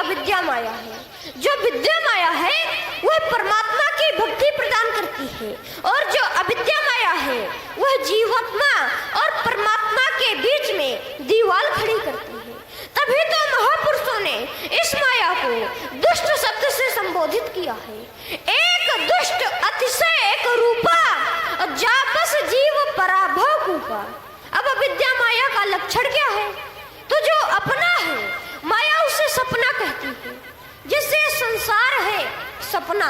अविद्या माया है। जो विद्या माया है वह परमात्मा की भक्ति प्रदान करती है, और जो अविद्या माया है वह जीवात्मा और परमात्मा के बीच में दीवार खड़ी करती है। तभी तो महापुरुषों ने इस माया को दुष्ट शब्द से संबोधित किया है। एक दुष्ट अतिशय एक रूपा और जापस जीव पराभव कूपा। अब अविद्या माया का लक्षण क्या है? तो जो अपना है माया उसे सपना कहती है। जिससे संसार है सपना,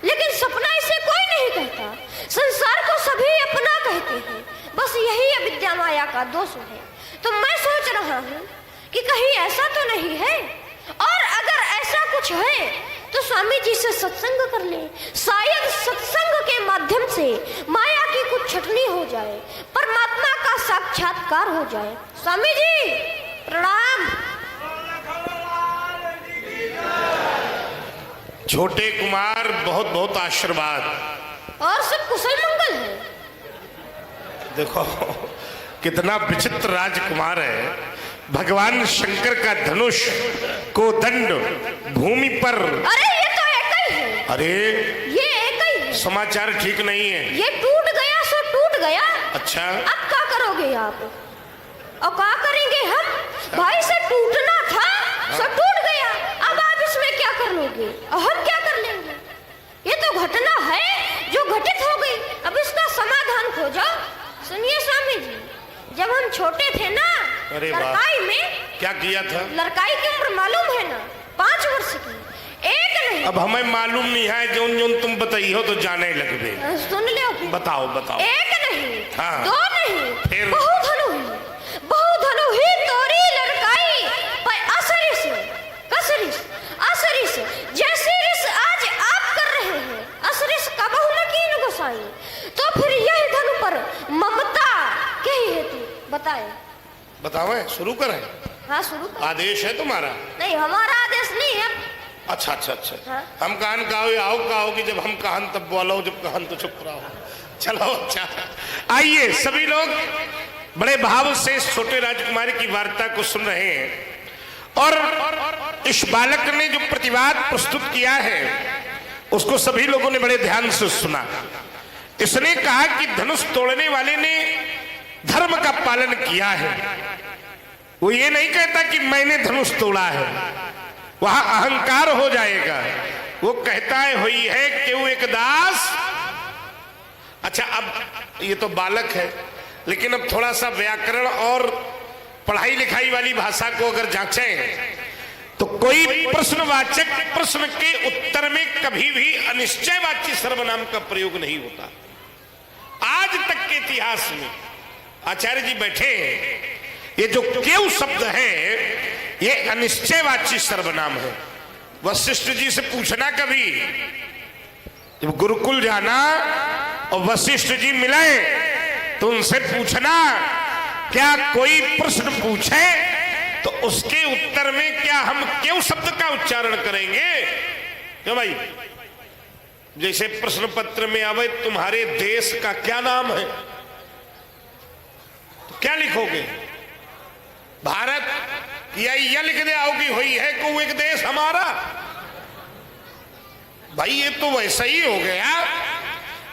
लेकिन सपना इसे कोई नहीं कहता। संसार को सभी अपना कहते हैं। बस यही अविद्या माया का दोष है। तो मैं सोच रहा हूँ कि कहीं ऐसा तो नहीं है, और अगर ऐसा कुछ है तो स्वामी जी से सत्संग कर ले। शायद सत्संग के माध्यम से माया की कुछ छटनी हो जाए, परमात्मा का साक्षात्कार हो जाए। स्वामी जी प्रणाम। छोटे कुमार बहुत बहुत आशीर्वाद। और सब कुशल मंगल है। देखो कितना विचित्र राजकुमार है। भगवान शंकर का धनुष को दंड भूमि पर। अरे ये तो एक ही है। अरे ये एक ही है। समाचार ठीक नहीं है। ये टूट गया सो टूट गया। अच्छा अब क्या करोगे आप? और क्या करेंगे हम? भाई से टूटना था सो टूट गया, अब आप इसमें क्या कर लोगे और हम क्या कर लेंगे? ये तो घटना है जो घटित हो गई, अब इसका समाधान खोजो। सुनिए स्वामी जी, जब हम छोटे थे ना, लड़काई में क्या किया था? लड़काई की उम्र मालूम है ना, 5 वर्ष की। एक नहीं, अब हमें मालूम नहीं है, जो तुम बताइयो तो जाने लगबे। सुन लो, बताओ बताओ। एक नहीं, हाँ। 2 नहीं, फिर? बहुधनु ही तोरी लड़काई पर असरिस कसरिस असरिस जैसी रिस आज आप कर रहे हैं, असरिस का बहुमकीन गोसाई। तो फिर यह धनु पर ममता के ही हेतु बताए। बताओ, शुरू करें? हाँ शुरू कर। आदेश है तुम्हारा? नहीं, हमारा आदेश नहीं है। अच्छा अच्छा अच्छा। हाँ? हम कहन कहो कि जब हम कहन तब बोलो, जब कहन तो चुप रहो। चलो अच्छा, आइए सभी लोग बड़े भाव से इस छोटे राजकुमारी की वार्ता को सुन रहे हैं, और इस बालक ने जो प्रतिवाद प्रस्तुत किया है उसको सभी लोगों ने बड़े ध्यान से सुना। इसने कहा कि धनुष तोड़ने वाले ने धर्म का पालन किया है। वो ये नहीं कहता कि मैंने धनुष तोड़ा है, वहां अहंकार हो जाएगा। वो कहता है हुई है क्यों एक दास। अच्छा, अब ये तो बालक है, लेकिन अब थोड़ा सा व्याकरण और पढ़ाई लिखाई वाली भाषा को अगर जांचें तो कोई प्रश्नवाचक प्रश्न के उत्तर में कभी भी अनिश्चयवाची सर्वनाम का प्रयोग नहीं होता। आज तक के इतिहास में आचार्य जी बैठे हैं, ये जो क्यों शब्द है ये अनिश्चयवाची सर्वनाम है। वशिष्ठ जी से पूछना, कभी जब गुरुकुल जाना और वशिष्ठ जी मिले तो उनसे पूछना, क्या कोई प्रश्न पूछे तो उसके उत्तर में क्या हम क्यों शब्द का उच्चारण करेंगे? क्यों भाई? जैसे प्रश्न पत्र में आवे तुम्हारे देश का क्या नाम है, तो क्या लिखोगे? भारत, या यह लिख दे आओगी हुई है को एक देश हमारा। भाई ये तो वैसा ही हो गया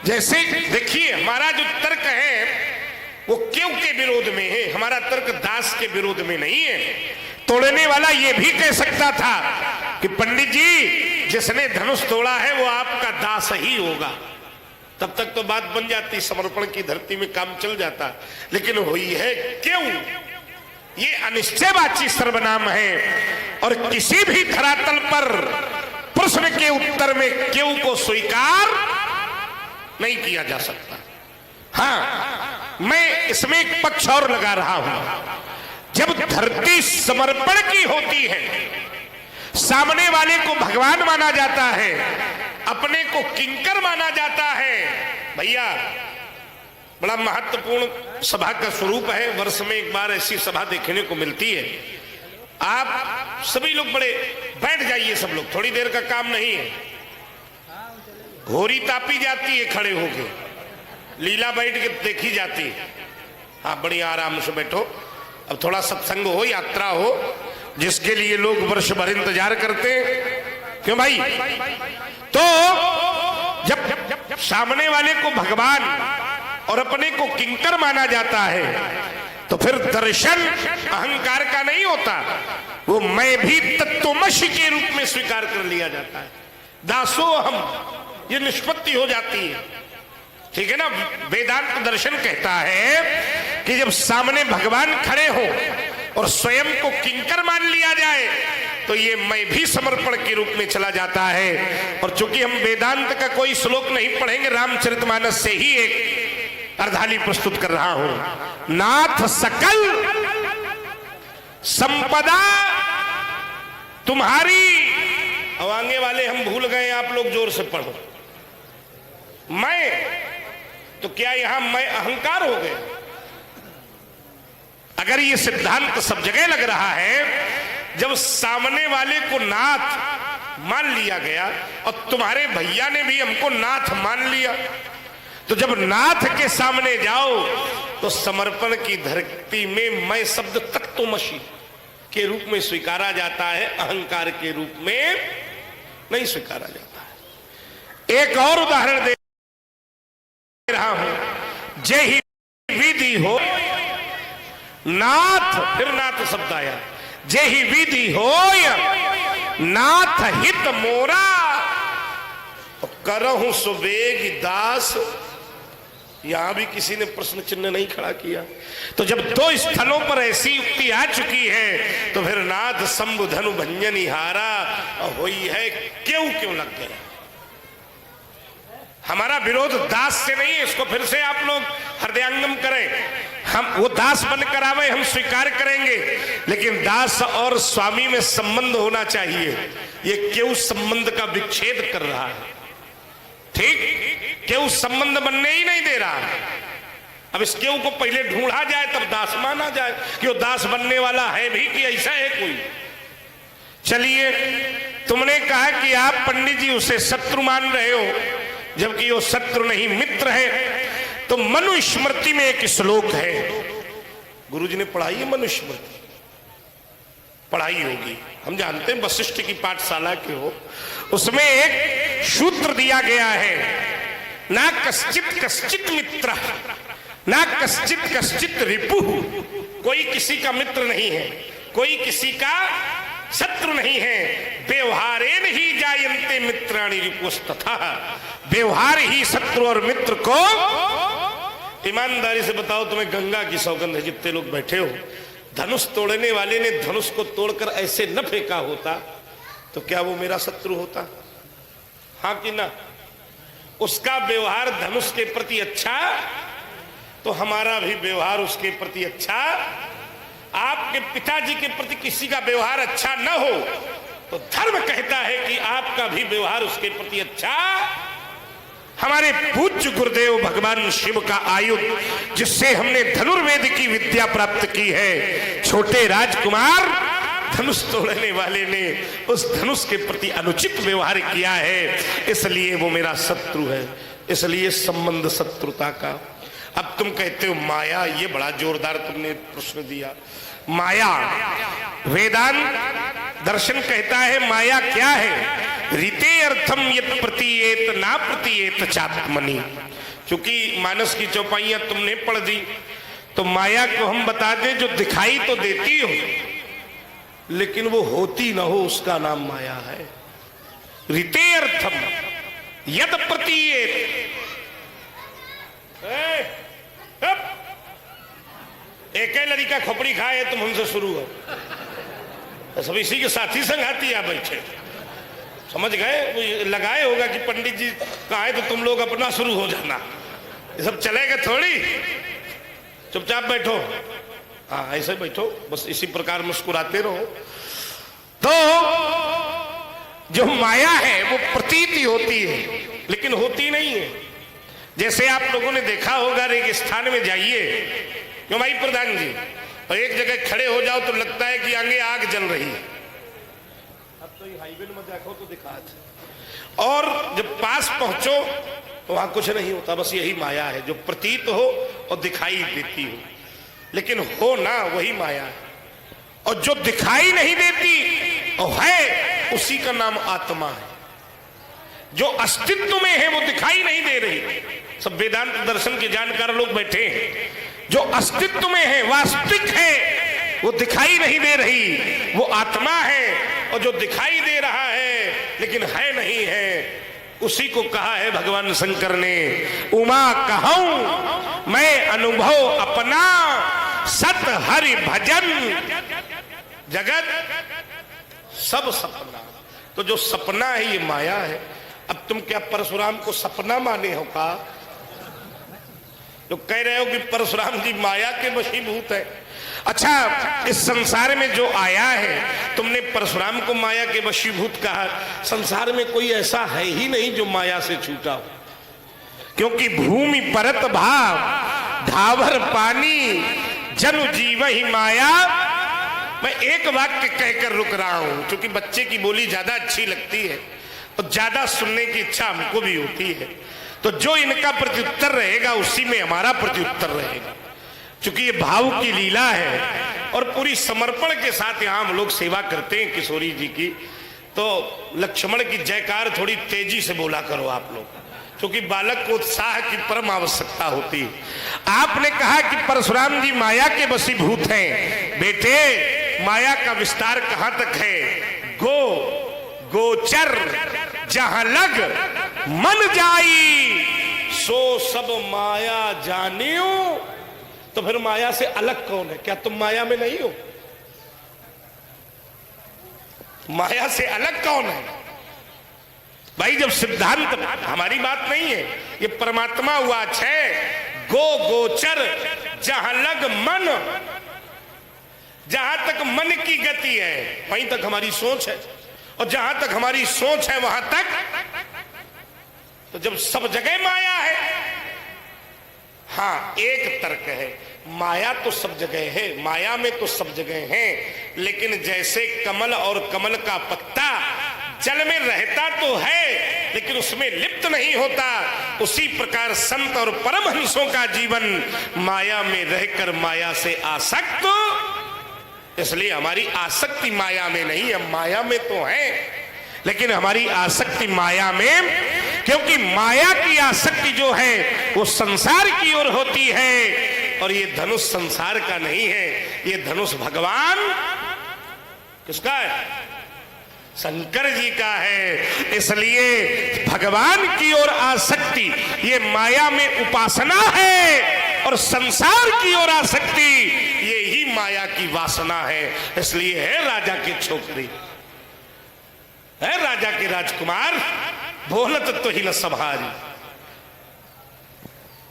जैसे, देखिए हमारा जो तर्क है वो क्यों के विरोध में है, हमारा तर्क दास के विरोध में नहीं है। तोड़ने वाला ये भी कह सकता था कि पंडित जी जिसने धनुष तोड़ा है वो आपका दास ही होगा, तब तक तो बात बन जाती, समर्पण की धरती में काम चल जाता। लेकिन हुई है क्यों, ये अनिश्चयवाची सर्वनाम है, और किसी भी धरातल पर प्रश्न के उत्तर में क्यों को स्वीकार नहीं किया जा सकता। हाँ, मैं इसमें एक पक्ष और लगा रहा हूं। जब धरती समर्पण की होती है, सामने वाले को भगवान माना जाता है, अपने को किंकर माना जाता है, भैया बड़ा महत्वपूर्ण सभा का स्वरूप है। वर्ष में एक बार ऐसी सभा देखने को मिलती है। आप सभी लोग बड़े बैठ जाइए, सब लोग, थोड़ी देर का काम नहीं है। होरी तापी जाती है खड़े होके, लीला बैठ के देखी जाती है। आप बड़ी आराम से बैठो, अब थोड़ा सत्संग हो, यात्रा हो, जिसके लिए लोग वर्ष भर इंतजार करते हैं। क्यों भाई? तो जब सामने वाले को भगवान और अपने को किंकर माना जाता है तो फिर दर्शन अहंकार का नहीं होता, वो मैं भी तत्वमसि के रूप में स्वीकार कर लिया जाता है। दासो हम, ये निष्पत्ति हो जाती है। ठीक है ना? वेदांत दर्शन कहता है कि जब सामने भगवान खड़े हो और स्वयं को किंकर मान लिया जाए तो ये मैं भी समर्पण के रूप में चला जाता है। और चूंकि हम वेदांत का कोई श्लोक नहीं पढ़ेंगे, रामचरितमानस से ही एक अर्धाली प्रस्तुत कर रहा हूं। नाथ सकल संपदा तुम्हारी। अब आगे वाले हम भूल गए, आप लोग जोर से पढ़ो। मैं, तो क्या यहां मैं अहंकार हो गए? अगर ये सिद्धांत सब जगह लग रहा है, जब सामने वाले को नाथ मान लिया गया और तुम्हारे भैया ने भी हमको नाथ मान लिया, तो जब नाथ के सामने जाओ तो समर्पण की धरती में मैं शब्द तत्वमसि के रूप में स्वीकारा जाता है, अहंकार के रूप में नहीं स्वीकारा जाता है। एक और उदाहरण दे रहा हूं। जय ही विधि हो नाथ, फिर नाथ शब्द आया, जय ही विधि हो नाथ हित मोरा करहूं सुबेग दास। यहां भी किसी ने प्रश्न चिन्ह नहीं खड़ा किया। तो जब दो स्थलों पर ऐसी युक्ति आ चुकी है तो फिर नाथ शंभु धनु भंजन हारा हुई है, क्यों लग गए। हमारा विरोध दास से नहीं है, इसको फिर से आप लोग हृदयंगम करें। हम वो दास बनकर आवे, हम स्वीकार करेंगे, लेकिन दास और स्वामी में संबंध होना चाहिए। ये क्यों संबंध का विच्छेद कर रहा है? ठीक, क्यों संबंध बनने ही नहीं दे रहा। अब इस क्यों को पहले ढूंढा जाए तब दास माना जाए कि वो दास बनने वाला है भी कि ऐसा है कोई। चलिए, तुमने कहा कि आप पंडित जी उसे शत्रु मान रहे हो, जबकि वो शत्रु नहीं मित्र है। तो मनुस्मृति में एक श्लोक है, गुरुजी ने पढ़ाई है, मनुस्मृति पढ़ाई होगी, हम जानते हैं, वशिष्ठ की पाठशाला के हो। उसमें एक सूत्र दिया गया है, ना कश्चित कश्चित मित्र, ना कश्चित कश्चित रिपु। कोई किसी का मित्र नहीं है, कोई किसी का शत्रु नहीं है। व्यवहारेण ही जायन्ते मित्राणि रिपुस्तथा। व्यवहार ही शत्रु और मित्र को। ईमानदारी से बताओ, तुम्हें गंगा की सौगंध है, जितने लोग बैठे हो, धनुष तोड़ने वाले ने धनुष को तोड़कर ऐसे न फेंका होता तो क्या वो मेरा शत्रु होता? हाँ कि ना? उसका व्यवहार धनुष के प्रति अच्छा तो हमारा भी व्यवहार उसके प्रति अच्छा। आपके पिताजी के प्रति किसी का व्यवहार अच्छा न हो तो धर्म कहता है कि आपका भी व्यवहार उसके प्रति अच्छा। हमारे पूज्य गुरुदेव भगवान शिव का आयुध, जिससे हमने धनुर्वेद की विद्या प्राप्त की है, छोटे राजकुमार धनुष तोड़ने वाले ने उस धनुष के प्रति अनुचित व्यवहार किया है, इसलिए वो मेरा शत्रु है। इसलिए संबंध शत्रुता का। अब तुम कहते हो माया, ये बड़ा जोरदार तुमने प्रश्न दिया। माया, वेदांत दर्शन कहता है माया क्या है? रीते अर्थम यत् प्रतीयेत ना प्रतीयेत चात्मनि। क्योंकि मानस की चौपाइयां तुमने पढ़ दी, तो माया को हम बता दें, जो दिखाई तो देती हो लेकिन वो होती ना हो, उसका नाम माया है। रीते अर्थम यत् प्रतीयेत। एक लड़का खोपड़ी खाए तुम हमसे शुरू हो, सब इसी के साथी संगाती आप बैठे, समझ गए? लगाए होगा कि पंडित जी कहा तो तुम लोग अपना शुरू हो जाना, ये सब चलेगा थोड़ी। चुपचाप बैठो, हाँ ऐसे बैठो, बस इसी प्रकार मुस्कुराते रहो। तो जो माया है वो प्रतीति होती है लेकिन होती नहीं है। जैसे आप लोगों ने देखा होगा, रेगिस्तान में जाइए, क्यों भाई प्रधान जी, और एक जगह खड़े हो जाओ तो लगता है कि आगे आग जल रही है। अब तो ये हाईवे में देखो तो दिखा, और जब पास पहुंचो तो वहां कुछ नहीं होता। बस यही माया है, जो प्रतीत हो और दिखाई देती हो, लेकिन हो ना वही माया है। और जो दिखाई नहीं देती और है उसी का नाम आत्मा है। जो अस्तित्व में है वो दिखाई नहीं दे रही। सब वेदांत दर्शन के जानकार लोग बैठे हैं। जो अस्तित्व में है, वास्तविक है, वो दिखाई नहीं दे रही, वो आत्मा है। और जो दिखाई दे रहा है लेकिन है नहीं है, उसी को कहा है भगवान शंकर ने, उमा कहूं मैं अनुभव अपना, सत हरि भजन जगत सब सपना। तो जो सपना है ये माया है। अब तुम क्या परशुराम को सपना माने हो का? जो कह रहे हो कि परशुराम जी माया के वशीभूत है। अच्छा, इस संसार में जो आया है, तुमने परशुराम को माया के वशीभूत कहा। संसार में कोई ऐसा है ही नहीं जो माया से छूटा हो, क्योंकि भूमि परत भाव धावर पानी जनु जीव ही माया। मैं एक वाक्य कहकर रुक रहा हूं, क्योंकि बच्चे की बोली ज्यादा अच्छी लगती है और ज्यादा सुनने की इच्छा हमको भी होती है। तो जो इनका प्रत्युत्तर रहेगा उसी में हमारा प्रत्युत्तर रहेगा, क्योंकि ये भाव की लीला है और पूरी समर्पण के साथ यहाँ हम लोग सेवा करते हैं किशोरी जी की। तो लक्ष्मण की जयकार थोड़ी तेजी से बोला करो आप लोग, क्योंकि बालक को उत्साह की परम आवश्यकता होती है। आपने कहा कि परशुराम जी माया के वशीभूत हैं। बेटे, माया का विस्तार कहां तक है? गोचर जहां लग मन जाई, सो सब माया जानियो। तो फिर माया से अलग कौन है? क्या तुम माया में नहीं हो? माया से अलग कौन है भाई? जब सिद्धांत, हमारी बात नहीं है, ये परमात्मा हुआ है। गोचर जहां लग मन, जहां तक मन की गति है वहीं तक हमारी सोच है, और जहां तक हमारी सोच है वहां तक, तो जब सब जगह माया है। हाँ, एक तर्क है, माया तो सब जगह है, माया में तो सब जगह है, लेकिन जैसे कमल और कमल का पत्ता जल में रहता तो है लेकिन उसमें लिप्त नहीं होता, उसी प्रकार संत और परमहंसों का जीवन माया में रहकर माया से आसक्त। इसलिए हमारी आसक्ति माया में नहीं, हम माया में तो हैं लेकिन हमारी आसक्ति माया में, क्योंकि माया की आसक्ति जो है वो संसार की ओर होती है, और ये धनुष संसार का नहीं है, ये धनुष भगवान किसका है? शंकर जी का है। इसलिए भगवान की ओर आसक्ति ये माया में उपासना है, और संसार की ओर आसक्ति ये ही माया की वासना है। इसलिए है राजा के छोकरी, है राजा के राजकुमार, बोलत तो ही न संभारी।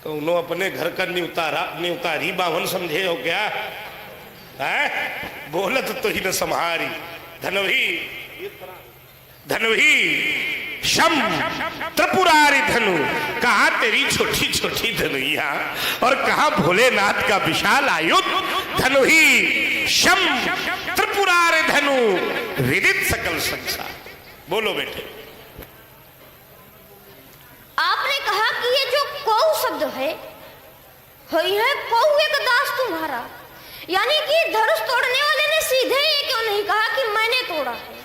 तो उन्होंने अपने घर का न्यूतारी बावन समझे हो क्या है? बोलत तो ही न संभारी। धनुही शम त्रिपुरारी धनु, कहा तेरी छोटी छोटी धनुइया और कहा भोलेनाथ का विशाल आयुध। धनुही शम त्रिपुरारी धनु, विदित सकल संसार। बोलो बेटे। आपने कहा कि ये जो कौ शब्द है कौ एक दास तुम्हारा, यानी कि धनुष तोड़ने वाले ने सीधे ये क्यों नहीं कहा कि मैंने तोड़ा है?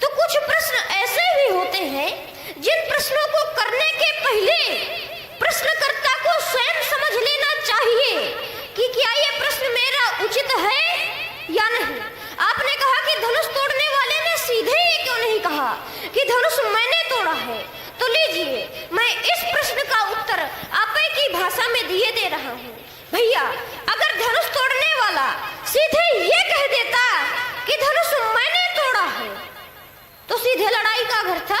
तो कुछ प्रश्न ऐसे भी होते हैं जिन प्रश्नों को करने के पहले प्रश्नकर्ता को स्वयं समझ लेना चाहिए कि क्या ये प्रश्न मेरा उचित है या नहीं। आपने कहा कि धनुष तोड़ने वाले ने सीधे ये क्यों नहीं कहा कि धनुष मैंने तोड़ा है? तो लीजिए, मैं इस प्रश्न का उत्तर आपे की भाषा में दिए दे रहा हूँ। भैया, अगर धनुष तोड़ने वाला सीधे ये कह देता कि धनुष मैंने तोड़ा है, तो सीधे लड़ाई का घर था,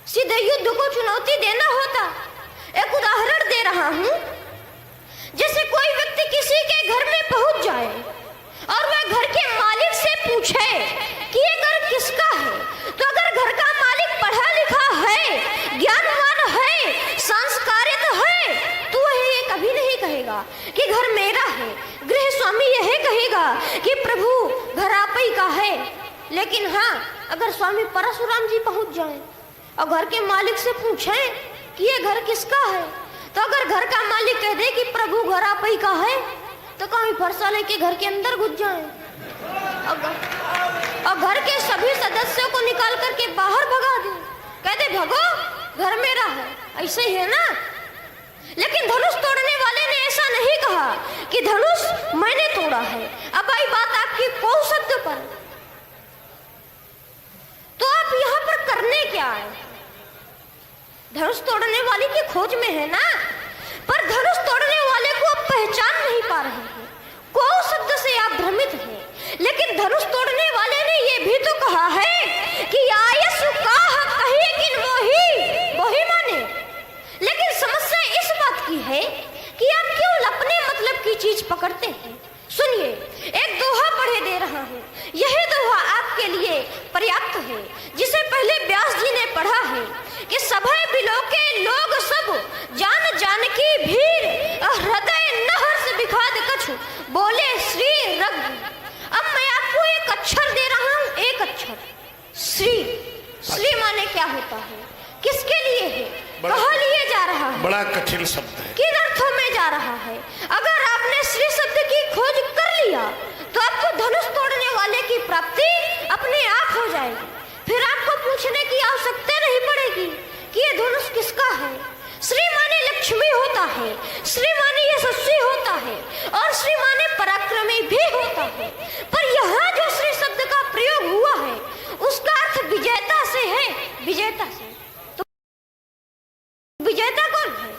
सीधे युद्ध को चुनौती देना होता। एक उदाहरण दे रहा हूं, जैसे कोई व्यक्ति किसी के घर में पहुंच जाए और वह घर के मालिक से पूछे कि ये घर किसका है, तो अगर घर का मालिक पढ़ा लिखा है, ज्ञानवान है, संस्कारित है, तो वह ये कभी नहीं कहेगा कि घर मेरा है। गृह स्वामी यह कहेगा कि प्रभु घर आप ही का है। लेकिन हाँ, अगर स्वामी परशुराम जी पहुंच जाएं और घर के मालिक से पूछें कि ये घर किसका है, तो अगर घर का मालिक कह दे कि प्रभु घर आप ही का है, तो कहीं फरसा लेके घर के अंदर घुस जाएं। और घर के सभी सदस्यों को निकाल करके बाहर भगा दे, कहते भगो घर मेरा है, ऐसे ही है ना। लेकिन धनुष तोड़ने वाले ने ऐसा नहीं कहा कि धनुष मैंने तोड़ा है। अब आई बात आपकी कौ शब्द पर, तो आप यहाँ पर करने क्या आए? धनुष तोड़ने वाले की खोज में है ना, पर धनुष तोड़ने वाले को आप पहचान नहीं पा रहे हैं। कौ शब्द से आप भ्रमित हैं। लेकिन धनुष तोड़ने वाले ने यह भी तो कहा है कि आयसु काह कही किन मोही मोही माने। लेकिन समस्या इस बात की है कि आप केवल अपने मतलब की चीज पकड़ते हैं। सुनिए, एक दोहा पढ़े दे रहा हूँ। यह दोहा आपके लिए पर्याप्त है, जिसे पहले व्यास जी ने पढ़ा है कि सभय बिलो के लोग सब जान जान की भीड़, हृदय नहर से विखाद कछु बोले श्री रघु। अब मैं आपको एक अक्षर दे रहा हूँ, एक अक्षर श्री। श्री माने क्या होता है, किसके लिए है, कहाँ लिए जा रहा है? बड़ा कठिन शब्द है, किन अर्थों में जा रहा है? अगर आपने श्री शब्द की खोज कर लिया तो आपको धनुष तोड़ने वाले की प्राप्ति अपने आप हो जाएगी। फिर आपको पूछने की आवश्यकता नहीं पड़ेगी कि ये धनुष किसका है। श्री माने लक्ष्मी होता है, श्री माने यशस्वी होता है, और श्री माने पराक्रमी भी होता है। पर यहाँ जो श्री शब्द का प्रयोग हुआ है उसका अर्थ विजेता से है, विजेता से। तो विजेता कौन है?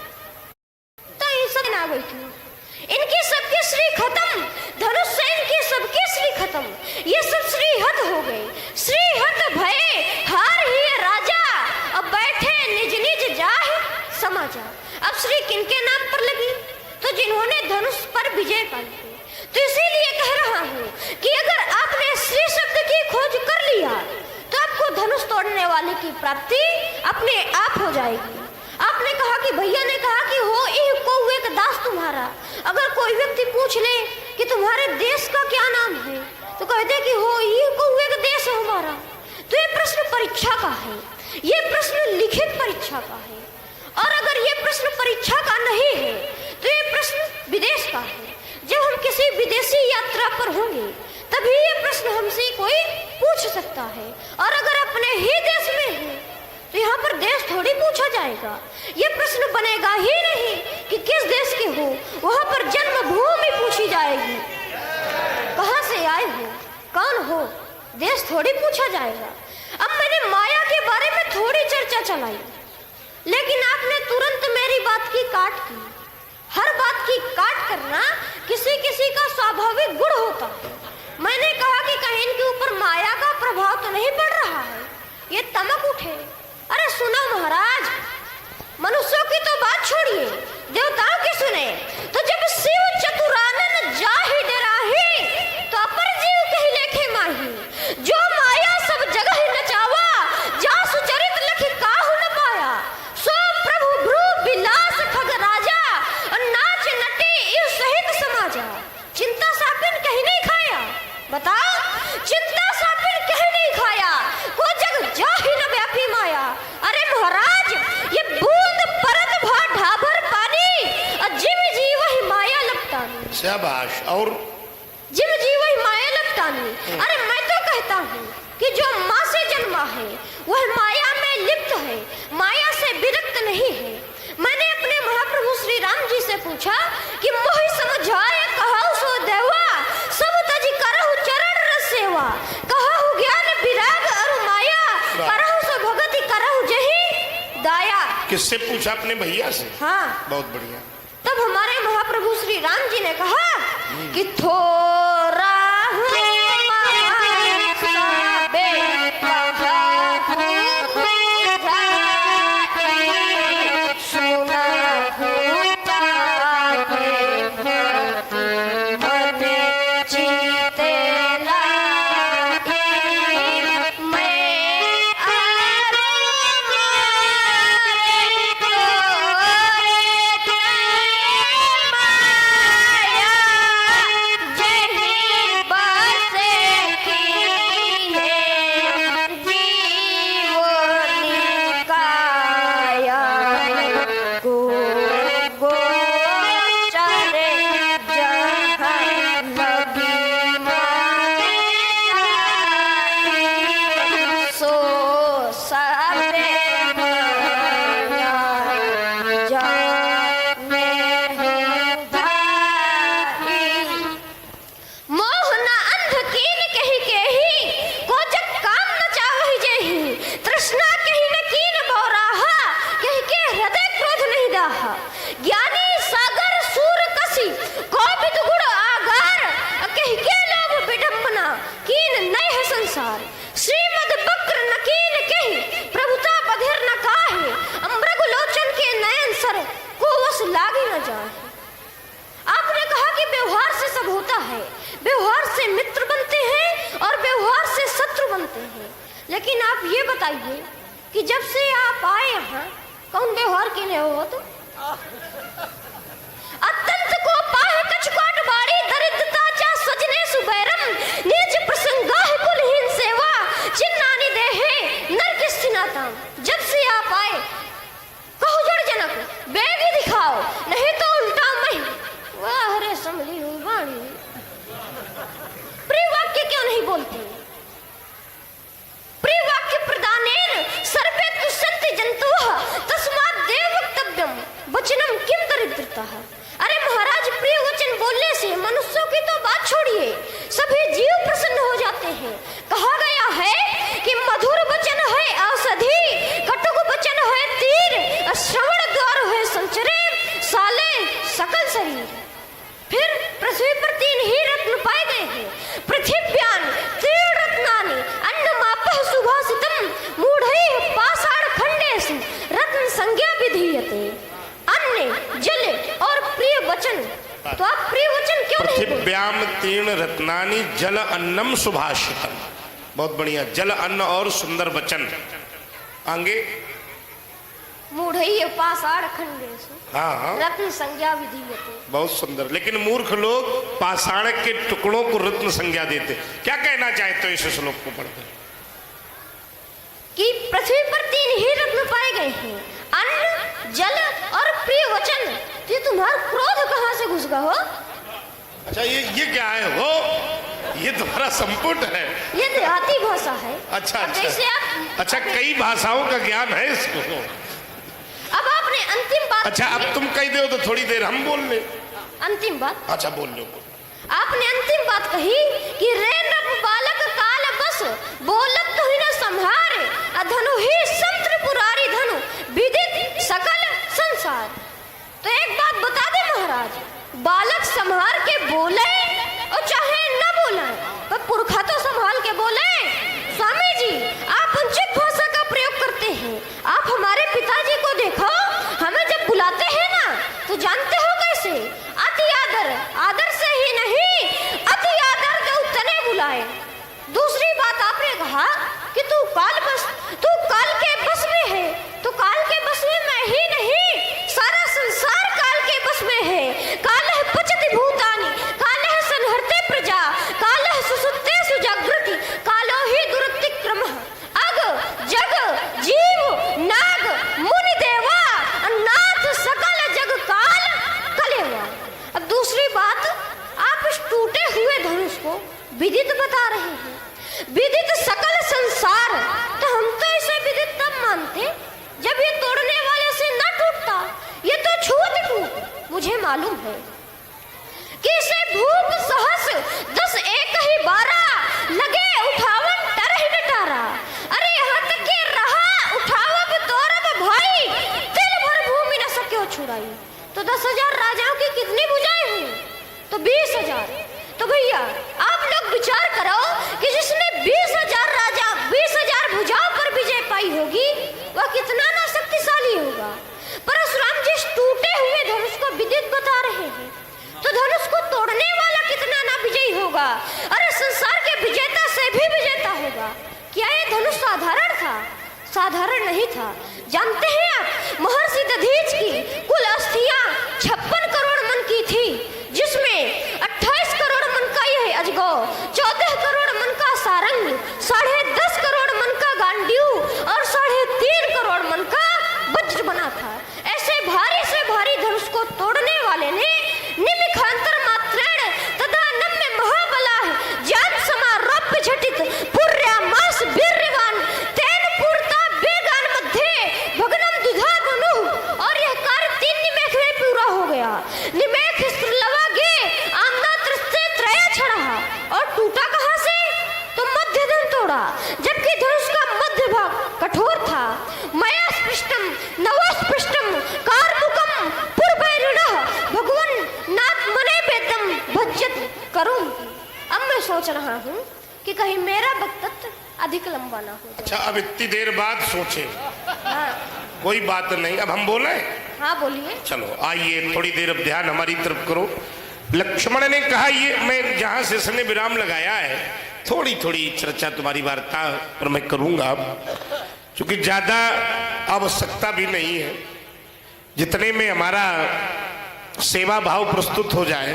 तो ईश्वर ना बैठी, इनकी सबकी श्री खत्म, धनुष से इनकी सबकी श्री खत्म। ये सब श्री हत हो गए, श्री हत भये हार ही राजा, अब बैठे निज निज जाहि समाजा। अब श्री किनके नाम पर लगी? तो जिन्होंने धनुष पर विजय पाई है। तो इसीलिए कह रहा हूँ कि अगर आपने श्री शब्द की खोज कर लिया तो आपको धनुष तोड़ने वाले की प्राप्ति अपने आप हो जाएगी। आपने कहा कि भैया ने कहा कि हो को एक दास तुम्हारा। अगर कोई व्यक्ति पूछ ले कि तुम्हारे देश का क्या नाम है तो कहते कि हो को एक देश है हमारा। तो ये प्रश्न परीक्षा का है, ये प्रश्न लिखित परीक्षा का है। और अगर ये प्रश्न परीक्षा का नहीं है तो ये प्रश्न विदेश का है। जब हम किसी विदेशी यात्रा पर होंगे तभी ये प्रश्न हमसे कोई पूछ सकता है। और अगर अपने ही देश में है तो यहाँ पर देश थोड़ी पूछा जाएगा। ये प्रश्न बनेगा ही नहीं कि किस देश के हो, वहाँ पर जन्मभूमि पूछी जाएगी, कहाँ से आए हो, कौन हो, देश थोड़ी पूछा जाएगा। अब मैंने माया के बारे में थोड़ी चर्चा चलाई, लेकिन आपने तुरंत मेरी बात की काट की। हर बात की काट करना किसी किसी का स्वाभाविक गुण होता है। मैंने कहा कि कहीं इनके ऊपर माया का प्रभाव तो नहीं पड़ रहा है, ये तमक उठे। अरे सुनो महाराज, मनुष्यों की तो बात छोड़िए, देवताओं की सुने। तो जब शिव चतुरानन जाहि डराहि तो अपर जीव कहि लेखे माही। जो माया सब जगह नचावा, जा सुचरित लखि काहू न पाया। सो प्रभु भ्रू विलास खग राजा, नाच नटे इव सहित समाजा। चिंता सापिन कहीं नहीं खाया, बताओ, चिंता सापिन कहीं नहीं खाया, को जग जाहि न व्यापी माया। अरे महाराज, ये बूंद परत भा ढाबर पानी, और जिम जीव ही माया लपटानी। शाबाश। और जिम जीव ही माया लपटानी। अरे मैं तो कहता हूँ कि जो माँ से जन्मा है वह माया में लिप्त है, माया से विरक्त नहीं है। मैंने अपने महाप्रभु श्री राम जी से पूछा कि मोहि समझाए कहु सो देवा, सब तज करहु चरण रस सेवा। कहु ज्ञान विराग अरु माया, करहु सो भगति करहु जही दाया। किससे पूछा? अपने भैया से। हाँ, बहुत बढ़िया। तब हमारे महाप्रभु श्री राम जी ने कहा कि थोड़ा जय व्यवहार से मित्र बनते हैं और व्यवहार से शत्रु बनते हैं। लेकिन आप ये बताइए कि जब से आप आए यहाँ कौन व्यवहार के लिए हो तो अत्यंत को पाह कछुकाट बाड़ी दरिद्रता चा सजने सुबैरम नीच प्रसंगा है कुलहीन सेवा चिन्नानी दे है नर किस चिनाताम। जब से आप आए कहो जड़ जनक बेग दिखाओ नहीं तो उल्टा मैं वाह रे संभली हुई वाणी। प्रिय वाक्य क्यों नहीं बोलते? प्रिय वाक्य प्रदानेन सर्वे तु सत्य जंतुः तस्मात् देव वक्तव्यम वचनम किम दरिद्रता। अरे महाराज प्रिय वचन बोलने से मनुष्यों की तो बात छोड़िए सभी जीव प्रसन्न हो जाते हैं। कहा गया है कि मधुर वचन है औषधि कटुक वचन है तीर श्रवण द्वार है संचरे साले सकल शरीर। फिर पृथ्वी पर 3 ही रत्न पाए गए हैं पृथिव्यान तीन रत्नानि अन्नमापः सुभाषितम मूढ़ैः पाषाण खंडेषु रत्न संज्ञा विधीयते। अन्न जल और प्रिय वचन। तो आप प्रिय वचन क्यों नहीं बोलते? पृथिव्याम तीर्ण रत्नानि जल अन्नम सुभाषितम। बहुत बढ़िया, जल अन्न और सुंदर वचन। आगे मूढ़ैः पाषाण खंडेषु हाँ रत्न संज्ञा विधीयते। बहुत सुंदर। लेकिन मूर्ख लोग पाषाण के टुकड़ों को रत्न संज्ञा देते। क्या कहना चाहते हो इस श्लोक को पढ़कर? कि पृथ्वी पर 3 ही रत्न पाए गए हैं अन्न जल और प्रिय वचन। ये तुम्हारा क्रोध कहाँ से घुस गया हो? अच्छा ये क्या है हो? ये तुम्हारा संपुट है? ये देहाती भाषा है। अच्छा जैसे अच्छा अच्छा कई भाषाओं का ज्ञान है इसको। अब आपने अंतिम बात अच्छा अब तुम कह दो तो थोड़ी देर हम बोल ले। अंतिम बात अच्छा बोल लो। आपने अंतिम बात कही कि रे नभ बालक काल बस बोलत तो ही न संहार अधनु ही संत्र पुरारी धनु विदित सकल संसार। तो एक बात बता दे महाराज, बालक संहार के बोले और चाहे न बोले पर पुरखा तो संभाल के बोले। स्वामी जी आप वंचित भाषा का प्रयोग करते हैं। आप हमारे पिताजी को देखो, हमें जब बुलाते हैं ना तो जानते हो कैसे? अति आदर, आदर से ही नहीं अति आदर दे उतने बुलाए। दूसरी बात आपने कहा कि तू काल के बस में है। तो काल के बस में मैं ही नहीं सारा संसार काल के बस में है। काल है पचति भूतानि काल है संहरते प्रजा काल है सुसुप्ते सुजागृति कालो ही दुरतिक्रम अग जग जीव नाग मुनि देवा नाथ सकल जग काल कलेवा। अब दूसरी बात आप इस टूटे हुए धनुष को विदित बता रहे हैं। विदित सकल संसार, तो हम तो इसे विदित तब मानते जब ये तोड़ने वाले से न टूटता। ये तो छूत टूट। मुझे मालूम है कि इसे भूप सहस 10 एक ही 12 लगे उठावन टर ही नटारा। अरे यहाँ तक के रहा उठावब तोरब भाई तिल भर भूमि न सके छुड़ाई। तो 10,000 राजाओं की कितनी भुजाएं हुई? तो 20,000। तो भैया आप लोग विचार करो कि जिसने 20,000 भुजाओं पर विजय पाई होगी वह कितना ना शक्तिशाली होगा। परशुराम जी टूटे हुए धनुष को विदित बता रहे हैं तो धनुष को तोड़ने वाला कितना ना विजयी होगा। अरे संसार के विजेता से भी विजेता होगा। क्या ये धनुष साधारण था? साधारण नहीं था। जानते हैं आप महर्षि दधीच की कुल अस्थियां 56 करोड़ मन की थी, जिसमें 28 करोड़ मन का यह अजगौ, 14 करोड़ मन का सारंग, 10.5 करोड़ मन का गांडीव और 3.5 करोड़ मन का वज्र बना था। ऐसे भारी से भारी धनुष को तोड़ने वाले ने निमिखांतर मात्रेण तथा नम्य महाबला ज्ञान समारोप्य झटित पुर्या मास वीर्यवान तेन पूर्ता वेगान मध्य भगनम दुधा धनु। और यह कार्य 3 निमेख में पूरा हो गया। निमेख लवा गे आमदा त्रिस्ते त्रय छड़ा। और टूटा कहाँ से? तो मध्य धन तोड़ा, जबकि धनुष का मध्य भाग कठोर था। मया स्पृष्टम नवस्पृष्टम कार्मुकम पूर्वैरुणः भगवन नाथ मने वेदम भज्यत करूं। अब मैं सोच रहा हूँ कि कहीं मेरा वक्तव्य अधिक लंबा ना हो जाए। अच्छा अब इतनी देर बाद सोचे? हाँ कोई बात नहीं, अब हम बोले। हाँ बोलिए। चलो आइए थोड़ी देर अब ध्यान हमारी तरफ करो। लक्ष्मण ने कहा, ये मैं जहां से इसने विराम लगाया है थोड़ी थोड़ी चर्चा तुम्हारी वार्ता पर मैं करूंगा, क्योंकि ज्यादा आवश्यकता भी नहीं है। जितने में हमारा सेवा भाव प्रस्तुत हो जाए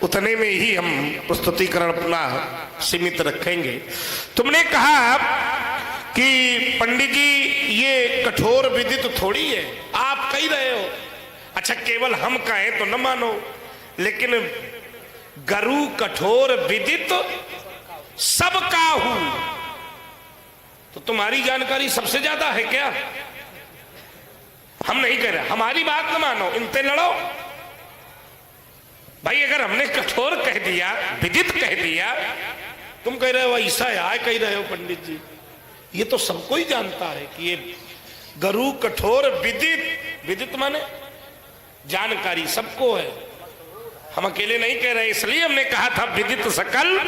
उतने में ही हम प्रस्तुतिकरण अपना सीमित रखेंगे। तुमने कहा कि पंडित जी ये कठोर विदित थोड़ी है, आप कह रहे हो। अच्छा, केवल हम कहें तो न मानो, लेकिन गरु कठोर विदित सबका हूं, तो तुम्हारी जानकारी सबसे ज्यादा है क्या? हम नहीं कह रहे, हमारी बात न मानो, इनसे लड़ो भाई। अगर हमने कठोर कह दिया, विदित कह दिया, तुम कह रहे हो ऐसा है, कह रहे हो पंडित जी, ये तो सबको ही जानता है कि ये गरु कठोर विदित, विदित माने जानकारी सबको है, हम अकेले नहीं कह रहे। इसलिए हमने कहा था विदित सकल।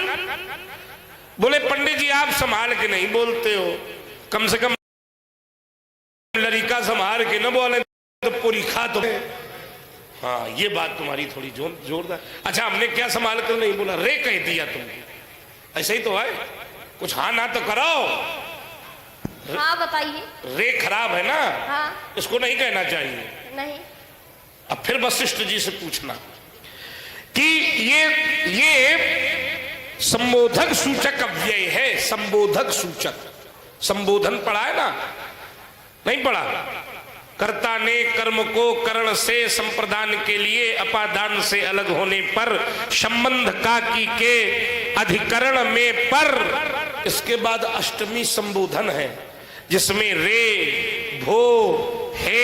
बोले पंडित जी आप संभाल के नहीं बोलते हो, कम से कम लड़का संभाल के न बोले तो पूरी खा तो। हाँ, ये बात तुम्हारी थोड़ी जोरदार। अच्छा, हमने क्या संभाल कर नहीं बोला, रे कह दिया तुमने, ऐसे ही तो है, कुछ हाँ ना तो करो। हाँ बताइए। रे खराब है ना? हाँ। इसको नहीं कहना चाहिए। नहीं। अब फिर वशिष्ठ जी से पूछना कि ये संबोधक सूचक अव्यय है। संबोधक सूचक, संबोधन पढ़ा है ना? नहीं पढ़ा? कर्ता ने कर्म को करण से संप्रदान के लिए अपादान से अलग होने पर संबंध का की के अधिकरण में पर, इसके बाद अष्टमी संबोधन है जिसमें रे, भो, हे,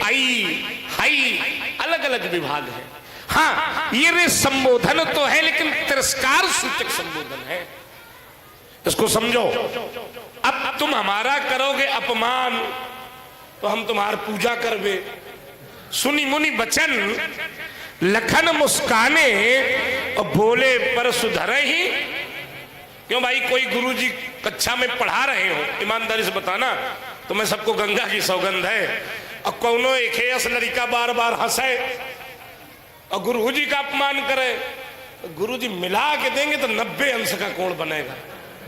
आई, हई अलग अलग विभाग है। हाँ, ये रे संबोधन तो है, लेकिन तिरस्कार सूचक संबोधन है, इसको समझो। अब तुम हमारा करोगे अपमान तो हम तुम्हार पूजा करवे। सुनी मुनि बचन लखन मुस्काने और बोले पर सुधर ही। क्यों भाई, कोई गुरुजी कक्षा में पढ़ा रहे हो, ईमानदारी से बताना, तो मैं सबको गंगा की सौगंध है, और कौनो एक लड़का बार बार हंसे और गुरुजी का अपमान करे, तो गुरुजी मिला के देंगे तो 90 अंश का कोण बनेगा।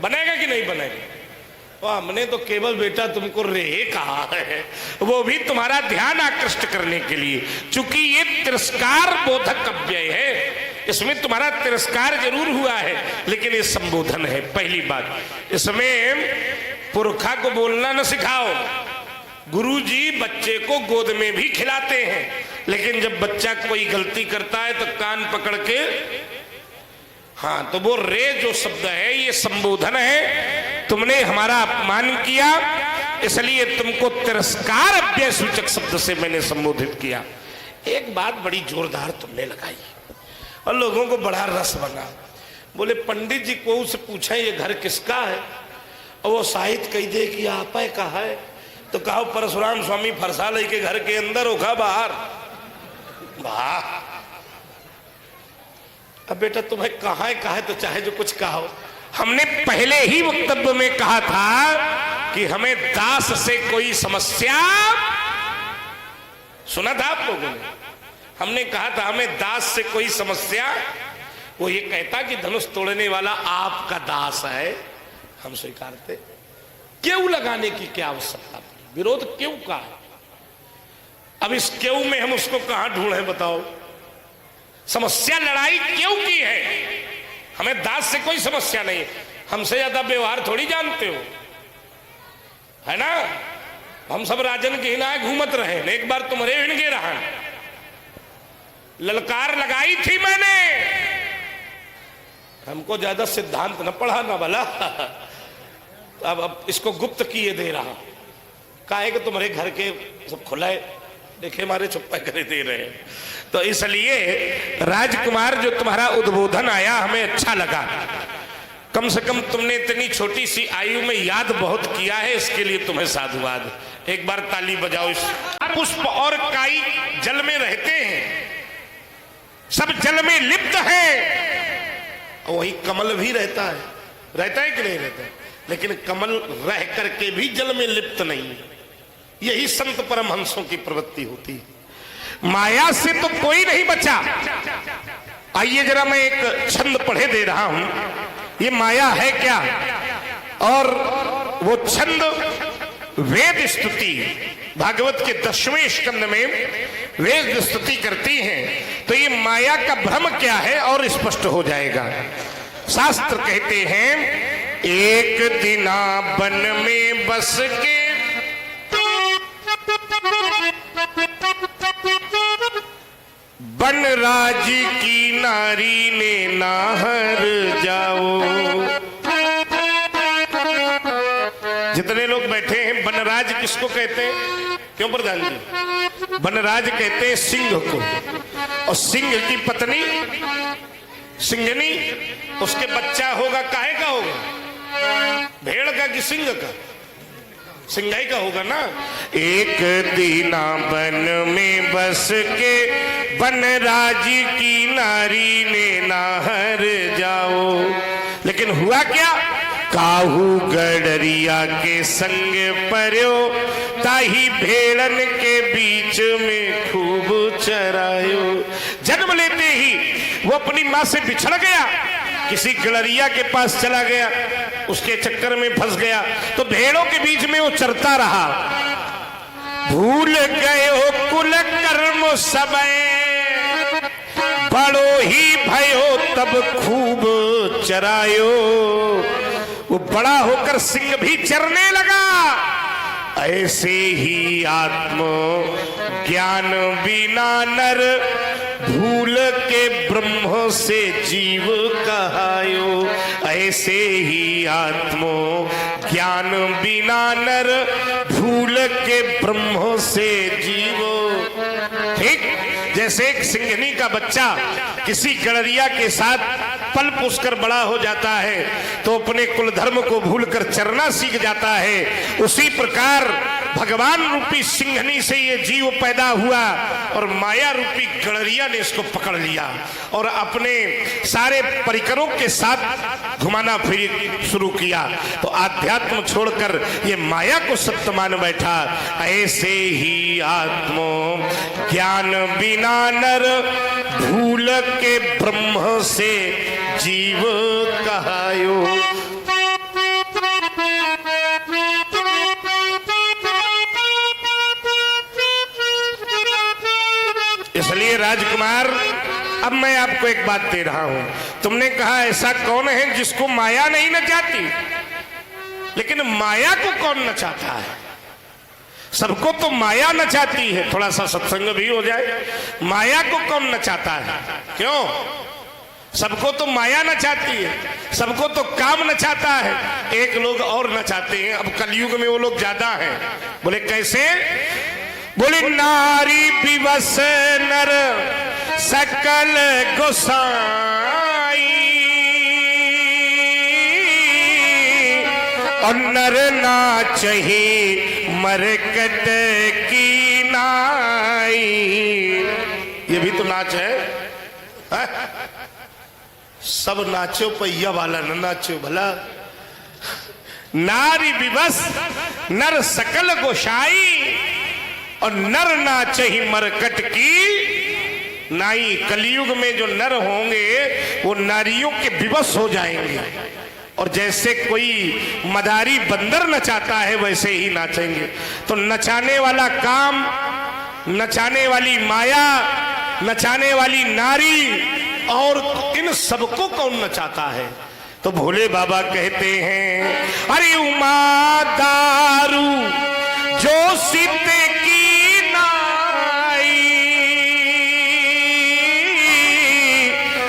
बनेगा कि नहीं बनेगा? तो हमने तो केवल बेटा तुमको रे कहा है, वो भी तुम्हारा ध्यान आकृष्ट करने के लिए, चूंकि ये तिरस्कार बोधक अव्यय है, इसमें तुम्हारा तिरस्कार जरूर हुआ है, लेकिन ये संबोधन है। पहली बात, इसमें पुरखा को बोलना न सिखाओ। गुरुजी बच्चे को गोद में भी खिलाते हैं, लेकिन जब बच्चा कोई गलती करता है तो कान पकड़ के, हाँ, तो वो रे जो शब्द है ये संबोधन है। तुमने हमारा अपमान किया, इसलिए तुमको तिरस्कार अव्यय सूचक शब्द से मैंने संबोधित किया। एक बात बड़ी जोरदार तुमने लगाई और लोगों को बड़ा रस बना। बोले पंडित जी को से पूछा ये घर किसका है, और वो साहित्य कह दे कि आप का है, तो कहो परशुराम स्वामी फरसाल के घर के अंदर होगा बाहर। वाह, अब बेटा तुम्हें कहा है तो चाहे जो कुछ कहो। हमने पहले ही वक्तव्य में कहा था कि हमें दास से कोई समस्या, सुना था आप लोगों ने? हमने कहा था हमें दास से कोई समस्या, वो ये कहता कि धनुष तोड़ने वाला आपका दास है, हम स्वीकारते। क्यों लगाने की क्या आवश्यकता, विरोध क्यों का है? अब इस क्यों में हम उसको कहां ढूंढे बताओ? समस्या लड़ाई क्यों की है? हमें दास से कोई समस्या नहीं, हमसे ज्यादा व्यवहार थोड़ी जानते हो, है ना? हम सब राजन के हिना घूमत रहे, एक बार तुम्हारे हिनगे रहा, ललकार लगाई थी मैंने, हमको ज्यादा सिद्धांत न पढ़ा ना भला। अब इसको गुप्त किए दे रहा, काहे कि तुम्हारे घर के सब खुलाए देखे हमारे छुपा करे दे रहे हैं। तो इसलिए राजकुमार जो तुम्हारा उद्बोधन आया हमें अच्छा लगा, कम से कम तुमने इतनी छोटी सी आयु में याद बहुत किया है, इसके लिए तुम्हें साधुवाद। एक बार ताली बजाओ। इस पुष्प और काई जल में रहते हैं, सब जल में लिप्त है, और वही कमल भी रहता है कि नहीं रहता? लेकिन कमल रह करके भी जल में लिप्त नहीं है। यही संत परमहंसों की प्रवृत्ति होती है। माया से तो कोई नहीं बचा, आइए जरा मैं एक छंद पढ़े दे रहा हूं, ये माया है क्या। और वो छंद वेद स्तुति, भागवत के 10वें स्कंद में वेद स्तुति करती हैं, तो ये माया का भ्रम क्या है और स्पष्ट हो जाएगा। शास्त्र कहते हैं, एक दिना वन में बस के बनराज की नारी ने नाहर जाओ। जितने लोग बैठे हैं, बनराज किसको कहते हैं? क्यों प्रधान जी? बनराज कहते हैं सिंह को, और सिंह की पत्नी सिंघनी, उसके बच्चा होगा, काहे का होगा? भेड़ का कि सिंह का? सिंगाई का होगा ना। एक दीना बन में बस के बनराज की नारी ने नाहर जाओ। लेकिन हुआ क्या? काहू गडरिया के संग पर्यो, ताही भेड़न के बीच में खूब चरायो। जन्म लेते ही वो अपनी मां से बिछड़ गया, किसी गडरिया के पास चला गया, उसके चक्कर में फंस गया, तो भेड़ों के बीच में वो चरता रहा। भूल गए हो कुल कर्म सबे, बड़ो ही भयो तब खूब चरायो। वो बड़ा होकर सिंह भी चरने लगा। ऐसे ही आत्म ज्ञान बिना नर, भूल के ब्रह्म से जीव कहायो। ऐसे ही आत्म ज्ञान बिना नर, भूल के ब्रह्म से जीवो। ठीक जैसे एक सिंघनी का बच्चा किसी गडरिया के साथ पल पुसकर बड़ा हो जाता है, तो अपने कुल धर्म को भूलकर चरना सीख जाता है, उसी प्रकार भगवान रूपी सिंघनी से ये जीव पैदा हुआ और माया रूपी गडरिया ने इसको पकड़ लिया और अपने सारे परिकरों के साथ घुमाना फिर शुरू किया। तो आध्यात्म छोड़कर ये माया को सत्य मान बैठा। ऐसे ही आत्म ज्ञान बिना नर, भूल के ब्रह्म से जीव कहायो। इसलिए राजकुमार, अब मैं आपको एक बात दे रहा हूं। तुमने कहा ऐसा कौन है जिसको माया नहीं नचाती, लेकिन माया को कौन नचाता है? सबको तो माया नचाती है। थोड़ा सा सत्संग भी हो जाए। माया को कौन नचाता है? क्यों? सबको तो माया नचाती है, सबको तो काम नचाता है। एक लोग और नचाते हैं, अब कलयुग में वो लोग ज्यादा हैं। बोले कैसे? बोले नारी विवश नर सकल गोसाई, और नर नाचही मरकट की नाई। ये भी तो नाच है, है? सब नाचो पहिया वाला न नाचो भला। नारी विवश नर सकल गोसाई, और नर नाचही मरकट की नाई। कलयुग में जो नर होंगे वो नारियों के विवश हो जाएंगे, और जैसे कोई मदारी बंदर नचाता है वैसे ही नाचेंगे। तो नचाने वाला काम, नचाने वाली माया, नचाने वाली नारी, और इन सबको कौन नचाता है? तो भोले बाबा कहते हैं, अरे उमा दारू जो सीते की नाई,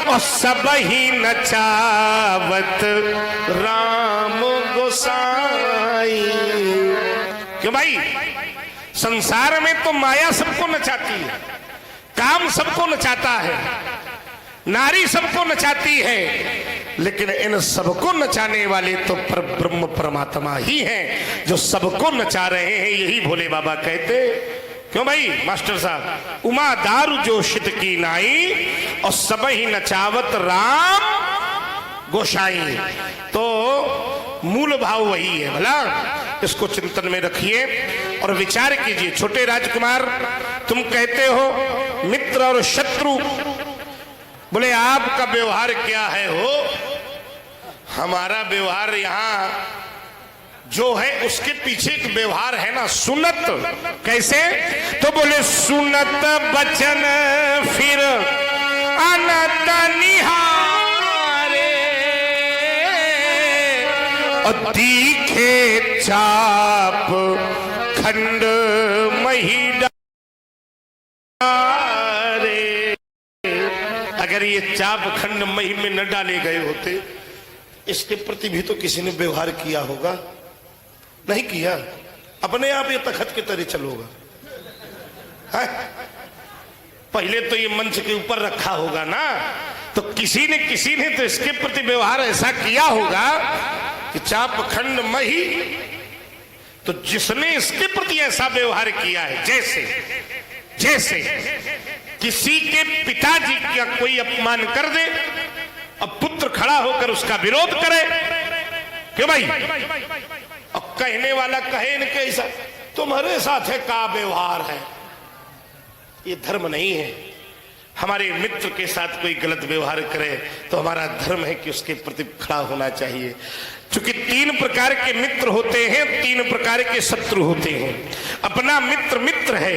और सब ही नचावत राम गोसाई। क्यों भाई? संसार में तो माया सबको नचाती है, काम सबको नचाता है, नारी सबको नचाती है, लेकिन इन सबको नचाने वाले तो पर ब्रह्म परमात्मा ही हैं जो सबको नचा रहे हैं। यही भोले बाबा कहते। क्यों भाई मास्टर साहब? उमा दारू जो शित की नाई, और सब ही नचावत राम गोसाई। तो मूल भाव वही है भला। इसको चिंतन में रखिए और विचार कीजिए। छोटे राजकुमार, तुम कहते हो मित्र और शत्रु बोले आपका व्यवहार क्या है हो? हमारा व्यवहार यहाँ जो है उसके पीछे एक व्यवहार है ना, सुन्नत। कैसे? तो बोले सुन्नत बचन फिर अनत निहारे और तीखे चाप खंड मही डारे। अगर ये चाप खंड मही में न डाले गए होते, इसके प्रति भी तो किसी ने व्यवहार किया होगा, नहीं किया? अपने आप ये तखत के तरह चलोगा है? पहले तो ये मंच के ऊपर रखा होगा ना, तो किसी ने तो इसके प्रति व्यवहार ऐसा किया होगा कि चाप खंड मही। तो जिसने इसके प्रति ऐसा व्यवहार किया है, जैसे किसी के पिताजी का कोई अपमान कर दे, अब पुत्र खड़ा होकर उसका विरोध करे, क्यों भाई? अब कहने वाला कहे न कैसा तुम्हारे साथ है का व्यवहार है, ये धर्म नहीं है। हमारे मित्र के साथ कोई गलत व्यवहार करे तो हमारा धर्म है कि उसके प्रति खड़ा होना चाहिए। क्योंकि 3 प्रकार के मित्र होते हैं, 3 प्रकार के शत्रु होते हैं। अपना मित्र मित्र है,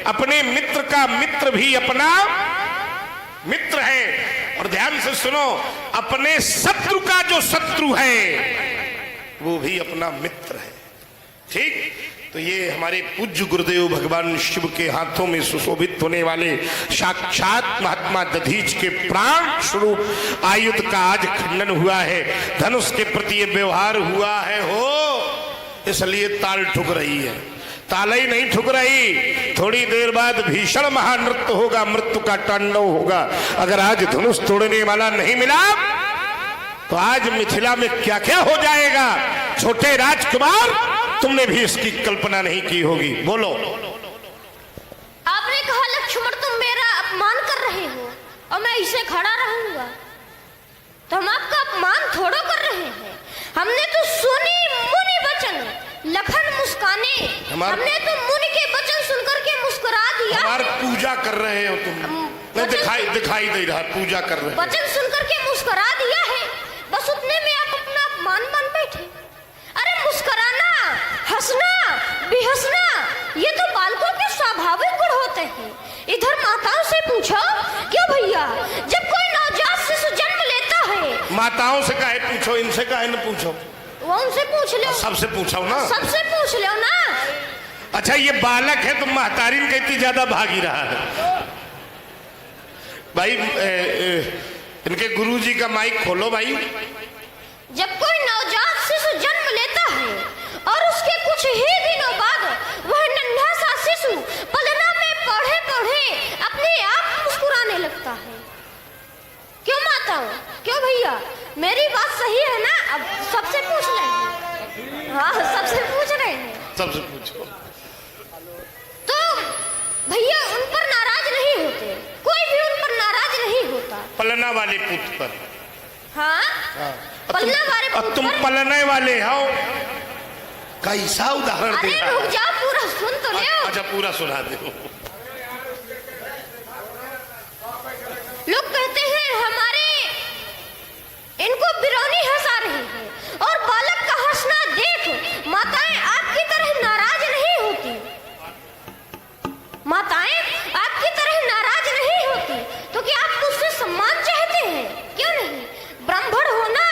अपने मित्र का मित्र भी अपना मित्र है। और ध्यान से सुनो, अपने शत्रु का जो शत्रु है वो भी अपना मित्र है। ठीक? तो ये हमारे पूज्य गुरुदेव भगवान शिव के हाथों में सुशोभित होने वाले साक्षात महात्मा दधीच के प्राण स्वरूप आयुध का आज खंडन हुआ है। धनुष के प्रति ये व्यवहार हुआ है हो, इसलिए ताल ठुक रही है। ताल ही नहीं ठुक रही, थोड़ी देर बाद भीषण महानृत्य होगा, मृत्यु का तांडव होगा। अगर आज धनुष तोड़ने वाला नहीं मिला तो आज मिथिला में क्या क्या हो जाएगा। छोटे राजकुमार, तुमने भी इसकी कल्पना नहीं की होगी। बोलो। आपने कहा लक्ष्मण तुम मेरा अपमान कर रहे हो और मैं इसे खड़ा रहूंगा, तो हम आपका अपमान थोड़ा कर रहे हैं। हमने तो सुनी मुनि वचन, लखन मुस्काने, हमने तो मुनि के वचन सुनकर के मुस्कुरा दिया। हमारी पूजा कर रहे हो तुम, दिखाई दे रहा, पूजा कर रहे हो। वचन सुनकर के मुस्कुरा दिया है, बस उतने में आप अपना अपमान मान बैठे। अरे मुस्कुराना, हंसना, बेहंसना, ये तो बालकों के स्वाभाविक गुण होते हैं। इधर माताओं से पूछो, क्यों भैया, जब कोई नवजात शिशु जन्म लेता है। माताओं से काहे पूछो, इनसे काहे न पूछो? वो उनसे पूछ लो। सबसे पूछो ना, सबसे पूछ लो ना। अच्छा ये बालक है तो महतारीन कहती ज्यादा भागी रहा है। भाई इनके गुरुजी का माइक खोलो भाई। जब कोई नवजात शिशु जन्म लेता है और उसके कुछ ही दिनों बाद वह नन्हा सा शिशु पलना में पढ़े पढ़े अपने आप मुस्कुराने लगता है। क्यों माताओं, क्यों भैया, मेरी बात सही है ना? अब सबसे पूछ लें। हाँ, सबसे पूछ रहे हैं। सबसे पूछो। तो भैया उन पर नाराज नहीं होते, कोई भी उन पर नाराज नहीं होता। पलना वाले पुत पर। हाँ, पलना वाले पुत पर। तुम पलने वाले हो, कैसा उदाहरण दे रहा है? रुक जाओ, पूरा सुन तो ले। अच्छा पूरा सुना दो। लोग कहते हैं हमारे इनको बिरौनी हंसा रही है, और बालक का हंसना देख माताएं आपकी तरह नाराज नहीं होती। माताएं आपकी तरह नाराज नहीं होती, तो क्या आप मुझसे सम्मान चाहते हैं? क्यों नहीं? ब्राह्मण होना,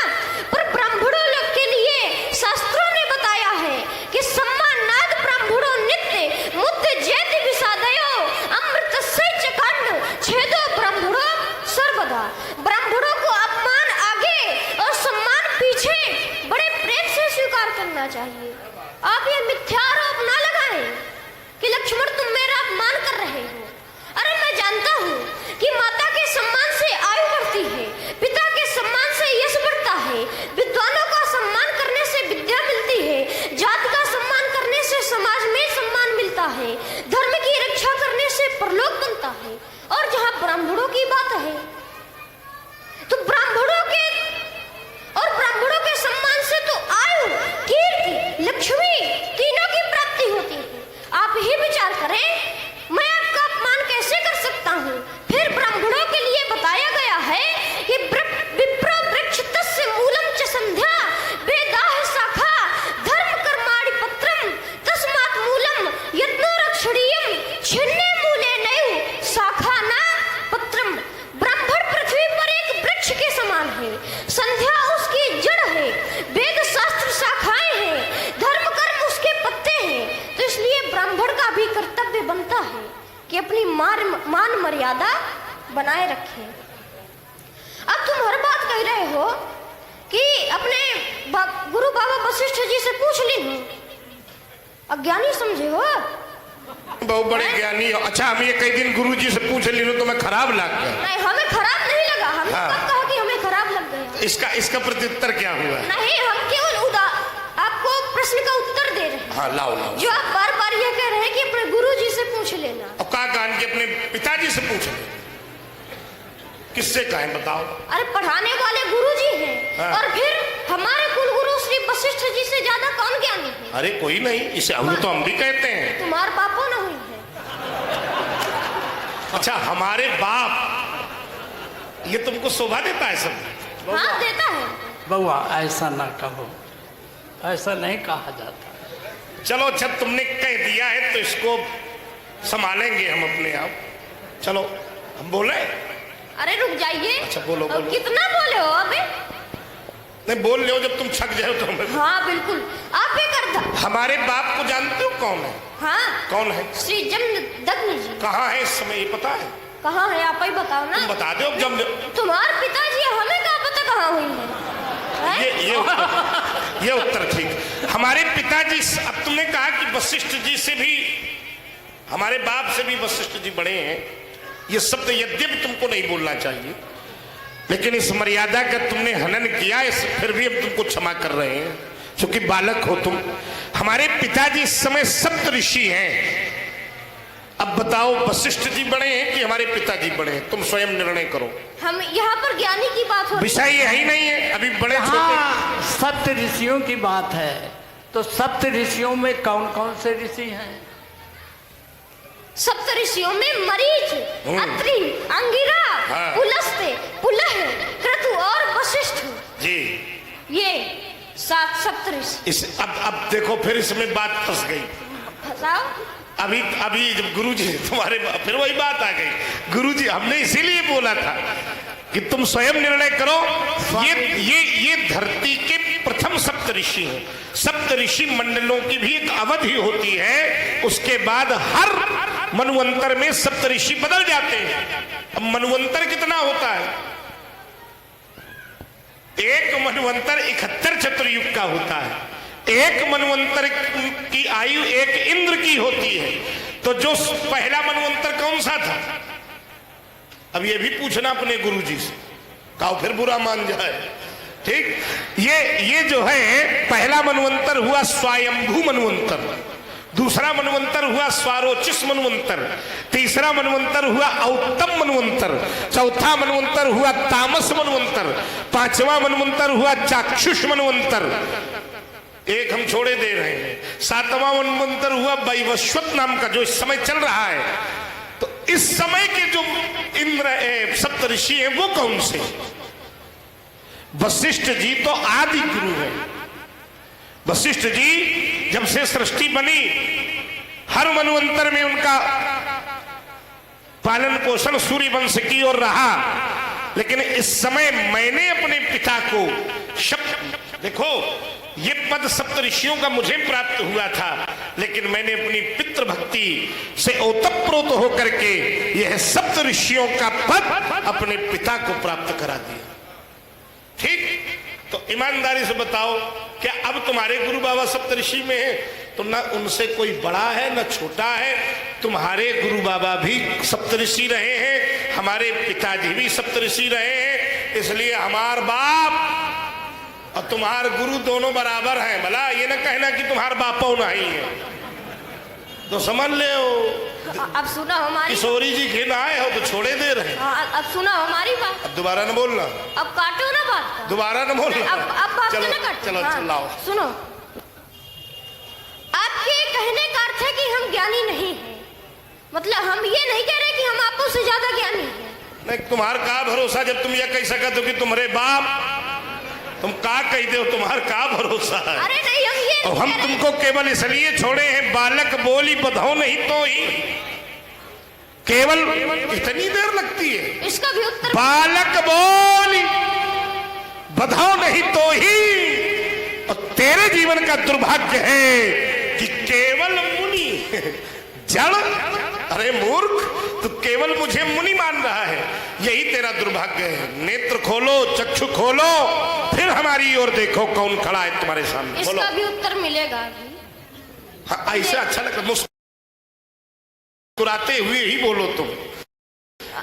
पर ब्राह्मणों लोग के लिए शास्त्रों ने बताया है कि सम्मानाद ब्राह्मणों नित्य मुद्दे जेति विषादयो अमृतस्य चकांड छेदो ब्राह्मणों सर्वदा। ब्राह्मणों को अपमान आगे और सम्मान पीछे बड़े प्रेम से स्वीकार करना चाहिए। आप ये मिथ्या आरोप ना लगाएं कि लक्ष्मण तुम मेरा अपमान कर रहे हो। अरे मैं जानता हूँ कि माता के सम्मान से आयु बढ़ती है, पिता के सम्मान से यश बढ़ता है, विद्वानों का सम्मान करने से विद्या मिलती है, जात का सम्मान करने से समाज में सम्मान मिलता है, धर्म की रक्षा करने से परलोक बनता है। और जहाँ ब्राह्मणों की बात है तो ब्राह्मणों के सम्मान से तो आयु, कीर्ति, लक्ष्मी तीनों की प्राप्ति होती है। आप ही विचार करें, मैं आपका अपमान कैसे कर सकता हूँ? फिर ब्राह्मणों के लिए बताया गया है बनता है कि अपनी मान मर्यादा बनाए रखें। अब तुम हर बात कह रहे हो कि अपने गुरु बाबा वशिष्ठ जी से पूछ ली हूँ, अज्ञानी समझे हो? बहुत बड़े ज्ञानी हो। अच्छा, हम ये कई दिन गुरु जी से पूछ ली तो मैं खराब लग गया? नहीं, हमें खराब नहीं लगा। हमने कब कहा कि हमें खराब लग गया? इसका प्रत्युत्तर क्या हुआ? नहीं, हम केवल आपको प्रश्न का उत्तर दे रहे हैं। हाँ, लाओ लाओ। जो आप बार बार ये कह रहे हैं कि अपने गुरु जी से पूछ लेना। अब कहा कान के अपने पिताजी से पूछ ले। किससे कहें बताओ? अरे पढ़ाने वाले गुरु जी हैं। हाँ। और फिर हमारे कुलगुरु श्री वशिष्ठ जी से ज्यादा कौन ज्ञानी है? अरे कोई नहीं, इसे हम तो हम भी कहते हैं। तुम्हारे बापों न हुई है। अच्छा, हमारे बाप, ये तुमको शोभा देता है सब? हाँ, देता है। बउआ ऐसा ना कहो, ऐसा नहीं कहा जाता। चलो, जब तुमने कह दिया है तो इसको संभालेंगे हम अपने आप। चलो, हम बोले? अरे रुक जाइए। अच्छा, बोलो बोलो। कितना बोले हो अबे? नहीं, बोल लो, जब तुम छक जाओ तो हमें। हाँ बिल्कुल, आप ही कर दो। हमारे बाप को जानते हो कौन है? हाँ। कौन है? श्री जमदग्नि जी। कहाँ है इस समय, ये पता है? कहाँ है आप ही बताओ ना। तुम बता दो। जब तुम्हारे पिताजी, हमें क्या पता कहाँ हुई है? ये उत्तर ठीक। हमारे पिताजी, अब तुमने कहा कि वशिष्ठ जी से भी, हमारे बाप से भी वशिष्ठ जी बड़े हैं। ये शब्द यद्यपि तुमको नहीं बोलना चाहिए, लेकिन इस मर्यादा का तुमने हनन किया, इस फिर भी हम तुमको क्षमा कर रहे हैं, क्योंकि बालक हो तुम। हमारे पिताजी इस समय सप्त ऋषि हैं। अब बताओ, वशिष्ठ जी बड़े हैं कि हमारे पिताजी बड़े हैं? तुम स्वयं निर्णय करो। हम यहाँ पर ज्ञानी की बात हो, विषय यही नहीं है। अभी बड़े छोटे। हाँ, सप्त ऋषियों की बात है, तो सप्त ऋषियों में कौन कौन से ऋषि हैं? सप्त ऋषियों में मरीच, अत्रि, अंगिरा, हाँ। पुलस्त्य, पुलह, क्रतु और वशिष्ठ जी, ये 7 सप्त ऋषि। अब देखो, फिर इसमें बात फंस गई। फंसाओ। अभी जब गुरुजी तुम्हारे, फिर वही बात आ गई। गुरुजी, हमने इसीलिए बोला था कि तुम स्वयं निर्णय करो। ये धरती के प्रथम सप्त ऋषि हैं। सप्त ऋषि मंडलों की भी एक अवधि होती है, उसके बाद हर मन्वंतर में सप्त ऋषि बदल जाते हैं। अब मन्वंतर कितना होता है? एक मन्वंतर 71 चतुर्युग का होता है। एक मन्वंतर की आयु एक इंद्र की होती है। तो जो पहला मन्वंतर कौन सा था? अब ये भी पूछना अपने गुरुजी से, कहो फिर बुरा मान जाए। ठीक, ये जो है, पहला मन्वंतर हुआ स्वयंभू मन्वंतर, दूसरा मन्वंतर हुआ स्वारोचिस मन्वंतर, तीसरा मन्वंतर हुआ औत्तम मन्वंतर, चौथा मन्वंतर हुआ तामस मन्वंतर, पांचवा मन्वंतर हुआ चाक्षुष मन्वंतर, एक हम छोड़े दे रहे हैं, सातवां मन्वंतर हुआ वैवस्वत नाम का, जो इस समय चल रहा है। तो इस समय के जो इंद्र सप्त ऋषि हैं वो कौन से? वशिष्ठ जी तो आदि गुरु हैं। वशिष्ठ जी जब से सृष्टि बनी, हर मनवंतर में उनका पालन पोषण सूर्य वंश की ओर रहा। लेकिन इस समय मैंने अपने पिता को देखो, ये पद सप्त ऋषियों का मुझे प्राप्त हुआ था, लेकिन मैंने अपनी पितृ भक्ति से ओतप्रोत होकर के यह सप्त ऋषियों का पद अपने पिता को प्राप्त करा दिया। ठीक, तो ईमानदारी से बताओ, क्या अब तुम्हारे गुरु बाबा सप्त ऋषि में है? तो ना उनसे कोई बड़ा है ना छोटा है। तुम्हारे गुरु बाबा भी सप्त ऋषि रहे हैं, हमारे पिताजी भी सप्त ऋषि रहे हैं। इसलिए हमार बाप और तुम्हार गुरु दोनों बराबर हैं। भला ये ना कहना कि तुम्हार बापो नहीं है, तो समझ ले हो। अब सुना हमारी, किशोरी जी के ना आए हो तो छोड़े दे रहे। अब सुना हमारी बात। अब दोबारा न बोलना, अब काटो ना बात, दोबारा न बोलना। अब बात चलो ना काटो। चलो हाँ, चलाओ। सुनो, आपके कहने का अर्थ है कि हम ज्ञानी नहीं हैं। मतलब हम ये नहीं कह रहे कि हम आपको से ज्यादा ज्ञानी हैं। नहीं, तुम्हार का भरोसा, जब तुम ये कह सकते हो कि तुम्हारे बाप, तुम का कहते हो, तुम्हार का भरोसा है? अरे नहीं, हम ये और हम तुमको केवल इसलिए छोड़े हैं, बालक बोली बधाओ नहीं तो ही, केवल इतनी देर लगती है। इसका भी उत्तर, बालक बोली बधाओ नहीं तो ही। और तेरे जीवन का दुर्भाग्य है कि केवल मुनि जड़, अरे मूर्ख, तू केवल मुझे मुनि मान रहा है, यही तेरा दुर्भाग्य है। नेत्र खोलो, चक्षु खोलो, फिर हमारी ओर देखो कौन खड़ा है तुम्हारे सामने। इसका भी उत्तर मिलेगा अभी। हाँ, ऐसे अच्छा लगता, मुस्कुराते हुए ही बोलो तुम,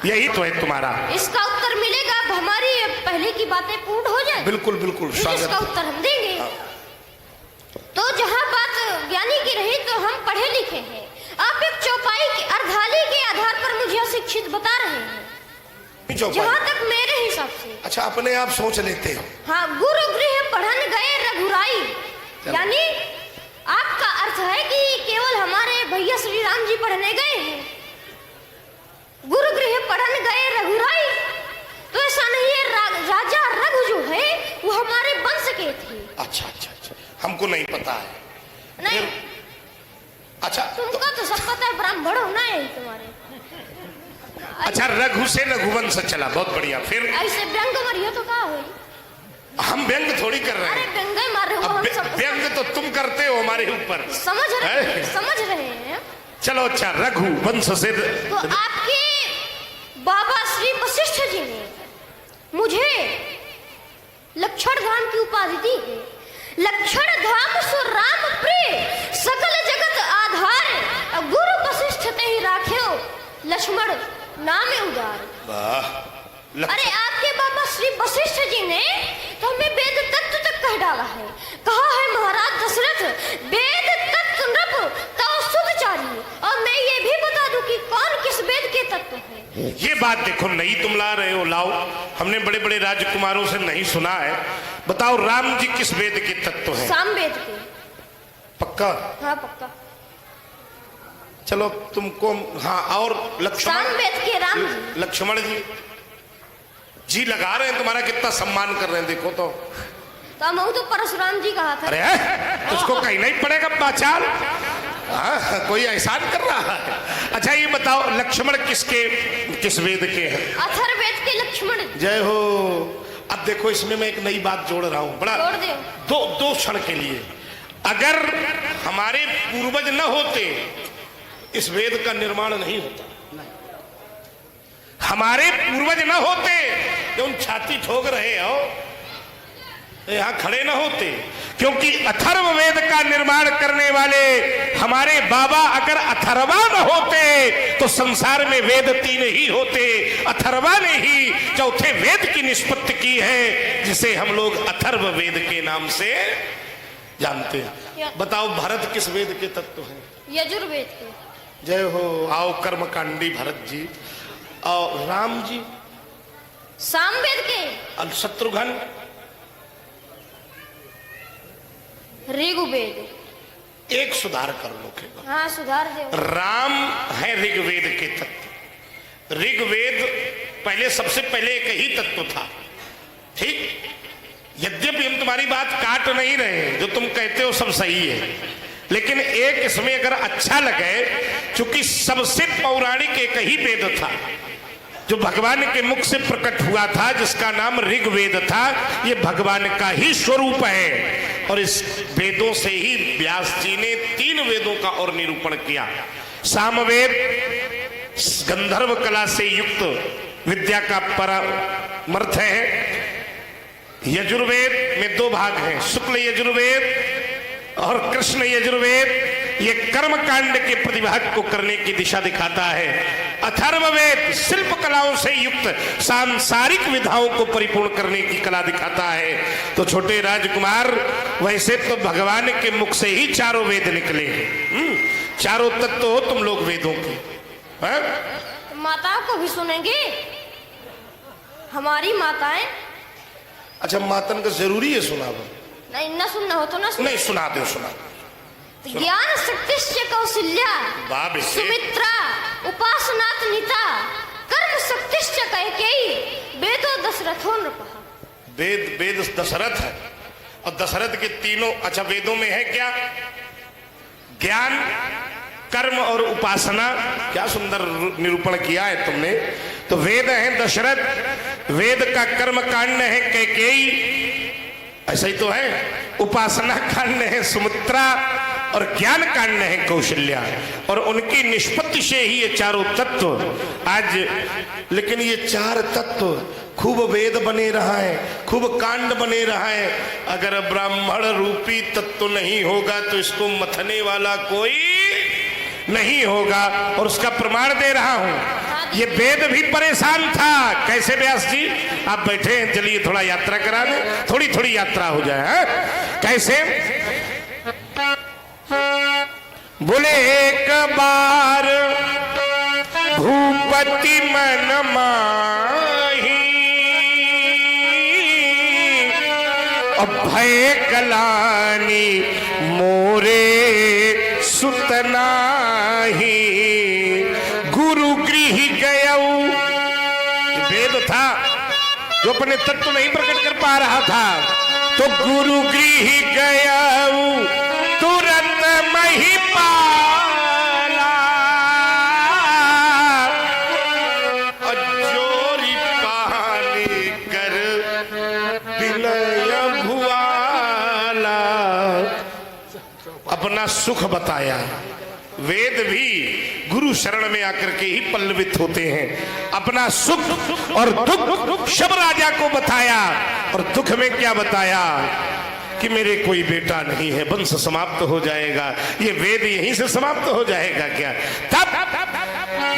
यही तो है तुम्हारा। इसका उत्तर मिलेगा अब हमारी पहले की बातें पूर्ण हो जाए। बिल्कुल बिल्कुल, इसका उत्तर हम देंगे। तो जहाँ बात ज्ञानी की रही तो हम पढ़े लिखे हैं, आप एक चौपाई की अर्धाली के आधार पर मुझे अशिक्षित बता रहे हैं, जहाँ तक मेरे हिसाब से। अच्छा, अपने आप सोच लेते हो। हाँ, गुरु गृह पढ़न गए रघुराई, यानी आपका अर्थ है कि केवल हमारे भैया श्री राम जी पढ़ने गए हैं, गुरु गृह पढ़न गए रघुराई। तो ऐसा नहीं है, राजा रघु जो है वो हमारे वंश के थे। अच्छा अच्छा अच्छा, हमको नहीं पता है। नहीं, अच्छा, तुमको तो सब पता है, ब्राह्मण होना है तुम्हारे। अच्छा, रघु से रघुवंश चला, बहुत बढ़िया। फिर ऐसे व्यंग मरियो तो क्या हुई? हम व्यंग थोड़ी कर रहे अरे हैं, व्यंग मार रहे हो, हम सब व्यंग तो तुम करते हो हमारे ऊपर, समझ रहे हैं। चलो अच्छा, रघु वंश से। तो आपके बाबा श्री वशिष्ठ जी ने मुझे लक्षण धाम की उपाधि दी है। लक्षण धाम सो राम प्रिय, सकल जगत आधार, गुरु वशिष्ठ ते ही राख्यो लक्ष्मण नाम उदार। वाह, अरे आपके बाबा श्री वशिष्ठ जी ने तो हमें वेद तत्व तक कह डाला है। कहा है महाराज दशरथ, वेद तत्व नृप तो सुधचारी। और मैं ये भी बता दूं कि कौन किस वेद के तत्व है। ये बात देखो, नहीं तुम ला रहे हो, लाओ, हमने बड़े बड़े राजकुमारों से नहीं सुना है। बताओ राम जी किस वेद के तत्व हैं? साम वेद के। पक्का? हाँ पक्का। चलो तुमको, हाँ, और लक्ष्मण? साम वेद के राम जी। लक्ष्मण जी लगा रहे हैं, तुम्हारा कितना सम्मान कर रहे हैं, देखो तो हम तो परशुराम जी कहा था। अरे उसको कहीं नहीं पड़ेगा पहचान, कोई एहसान कर रहा है। अच्छा ये बताओ, लक्ष्मण किस वेद के हैं? अथर्ववेद के लक्ष्मण। जय हो। अब देखो, इसमें मैं एक नई बात जोड़ रहा हूं, बड़ा जोड़ दे। दो क्षण के लिए। अगर हमारे पूर्वज न होते, इस वेद का निर्माण नहीं होता। हमारे पूर्वज न होते, जो उन छाती ठोक रहे हो, यहां खड़े न होते, क्योंकि अथर्ववेद का निर्माण करने वाले हमारे बाबा अगर अथर्वा न होते तो संसार में वेद 3 ही होते। अथर्वा ने ही चौथे वेद की निष्पत्ति की है, जिसे हम लोग अथर्ववेद के नाम से जानते हैं। बताओ भरत किस वेद के तत्व हैं? यजुर्वेद के। जय हो। आओ कर्मकांडी भरत जी। और राम जी? सामवेद के। और शत्रुघ्न? ऋग्वेद। एक सुधार कर लो केवल। हाँ सुधार दे। राम है ऋग्वेद के तत्व। ऋग्वेद सबसे पहले एक ही तत्व था, ठीक? यद्यपि हम तुम्हारी बात काट नहीं रहे, जो तुम कहते हो सब सही है, लेकिन एक इसमें अगर अच्छा लगे, क्योंकि सबसे पौराणिक एक ही वेद था जो भगवान के मुख से प्रकट हुआ था, जिसका नाम ऋग्वेद था। ये भगवान का ही स्वरूप है, और इस वेदों से ही व्यास जी ने 3 वेदों का और निरूपण किया। सामवेद गंधर्व कला से युक्त विद्या का परमार्थ है। यजुर्वेद में 2 भाग हैं, शुक्ल यजुर्वेद और कृष्ण यजुर्वेद। ये कर्म कांड के प्रतिभाग को करने की दिशा दिखाता है। अथर्ववेद शिल्प कलाओं से युक्त सांसारिक विधाओं को परिपूर्ण करने की कला दिखाता है। तो छोटे राजकुमार, वैसे तो भगवान के मुख से ही 4 वेद निकले हैं। 4 तत्व हो तुम लोग वेदों के। माताओं को भी सुनेंगे, हमारी माताएं। अच्छा, मातन का जरूरी है सुना दो? नहीं, न सुनना हो तो न सुन। नहीं, सुना दो, सुना दो। ज्ञान शक्तिश्च कौशल्या सुमित्रा उपासनात् नीता कर्म शक्तिश्च कैकेयी वेदो दशरथो नृपः। वेद दशरथ है, और दशरथ के 3 अच्छा वेदों में है क्या? ज्ञान, कर्म और उपासना। क्या सुंदर निरूपण किया है तुमने। तो वेद है दशरथ, वेद का कर्म कांड है कैकेयी, ऐसा ही तो है। उपासना कांड है सुमित्रा, और ज्ञान कांड है कौशल्या, और उनकी निष्पत्ति से ही ये चारों तत्व आज। लेकिन ये चार तत्व खूब वेद बने रहा है, खूब कांड बने रहा है। अगर ब्राह्मण रूपी तत्व नहीं होगा तो इसको मथने वाला कोई नहीं होगा। और उसका प्रमाण दे रहा हूं, ये वेद भी परेशान था। कैसे व्यास जी आप बैठे हैं, चलिए थोड़ा यात्रा करा दें, थोड़ी थोड़ी यात्रा हो जाए। है? कैसे बोले एक बार भूपति मन माही, भय कलानी मोरे सुतनाही, गुरु गृह गयऊ। वेद था जो अपने तत्व नहीं प्रकट कर पा रहा था, तो गुरु गृह गयऊ तुरंत महिपाला, जोरी पानी कर विनय भुआला। अपना सुख बताया। वेद भी गुरु शरण में आकर के ही पल्लवित होते हैं। अपना सुख और दुख शब राजा को बताया, और दुख में क्या बताया कि मेरे कोई बेटा नहीं है, वंश समाप्त हो जाएगा। ये वेद यहीं से समाप्त हो जाएगा क्या? तब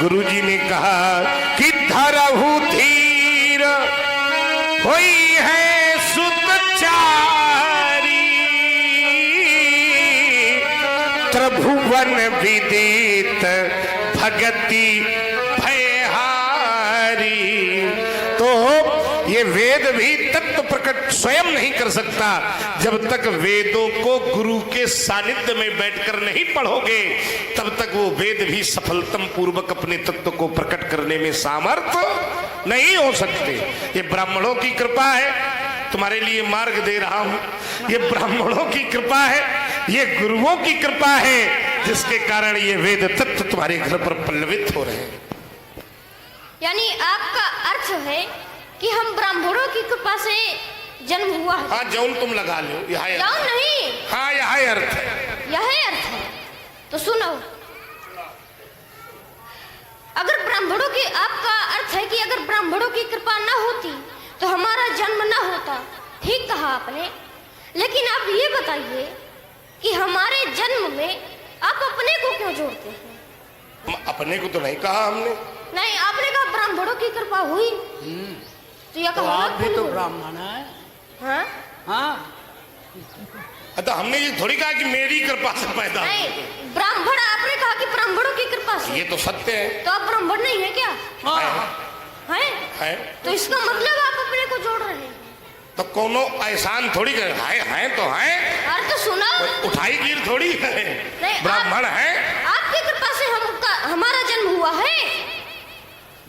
गुरुजी ने कहा कि धरहु धीर होई है सुतचारी, त्रिभुवन विदित भगति भयहारी। तो ये वेद भी तत्व प्रकट स्वयं नहीं कर सकता जब तक वेदों को गुरु के सानिध्य में बैठकर नहीं पढ़ोगे, तब तक वो वेद भी सफलतम पूर्वक अपने तत्व को प्रकट करने में सामर्थ नहीं हो सकते। ये ब्राह्मणों की कृपा है, तुम्हारे लिए मार्ग दे रहा हूं। ये ब्राह्मणों की कृपा है, ये गुरुओं की कृपा है, जिसके कारण ये वेद तत्व तुम्हारे घर पर पल्लवित हो रहे हैं। यानी आपका अर्थ है कि हम ब्राह्मणों की कृपा से जन्म हुआ है। हाँ, जौन तुम लगा लो, यह जौन नहीं, हाँ यह अर्थ है, यह अर्थ है। तो सुनो, अगर ब्राह्मणों की, आपका अर्थ है कि अगर ब्राह्मणों की कृपा न होती तो हमारा जन्म न होता। ठीक कहा आपने, लेकिन आप ये बताइए कि हमारे जन्म में आप अपने को क्यों जोड़ते हैं? अपने को तो नहीं कहा हमने। नहीं, आपने कहा ब्राह्मणों की कृपा हुई, तो यह तो आप भी तो ब्राह्मण है। हाँ हाँ, तो हमने ये थोड़ी कहा कि मेरी कृपा से पैदा। नहीं, ब्राह्मण आपने कहा कि ब्राह्मणों की कृपा से। ये तो सत्य है। तो आप ब्राह्मण नहीं है क्या? है। तो इसका मतलब आप अपने को जोड़ रहे हैं। तो कोनो एहसान थोड़ी कर, है तो है। अरे तो सुना, उठाई गिर थोड़ी है, ब्राह्मण है। आपकी कृपा से हमारा जन्म हुआ है।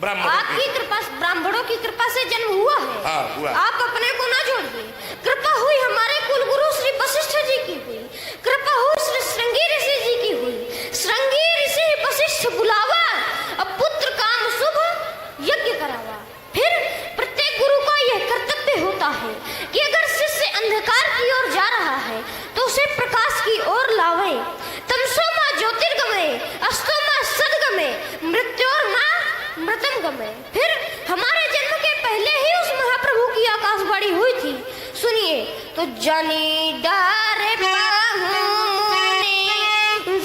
आपकी कृपा, ब्राह्मणों की कृपा से जन्म हुआ है। हाँ, हुआ। आप अपने को ना जोड़िए। कृपा हुई हमारे कुलगुरु श्री वशिष्ठ जी की हुई, कृपा हुई श्री श्रृंगी ऋषि जी की हुई। श्रृंगी ऋषि वशिष्ठ बुलावा, अब पुत्र काम शुभ यज्ञ करावा। फिर प्रत्येक गुरु का यह कर्तव्य होता है कि अगर शिष्य अंधकार की ओर जा रहा है तो उसे प्रकाश की ओर लावे। तमसो मां ज्योतिर्गमय, अस्तो मां सद्गमय, मृत्योर्मा मृतम गमय। फिर हमारे जन्म के पहले ही उस महाप्रभु की आकाशवाणी हुई थी। सुनिए तो, जानी डारे पाहुनी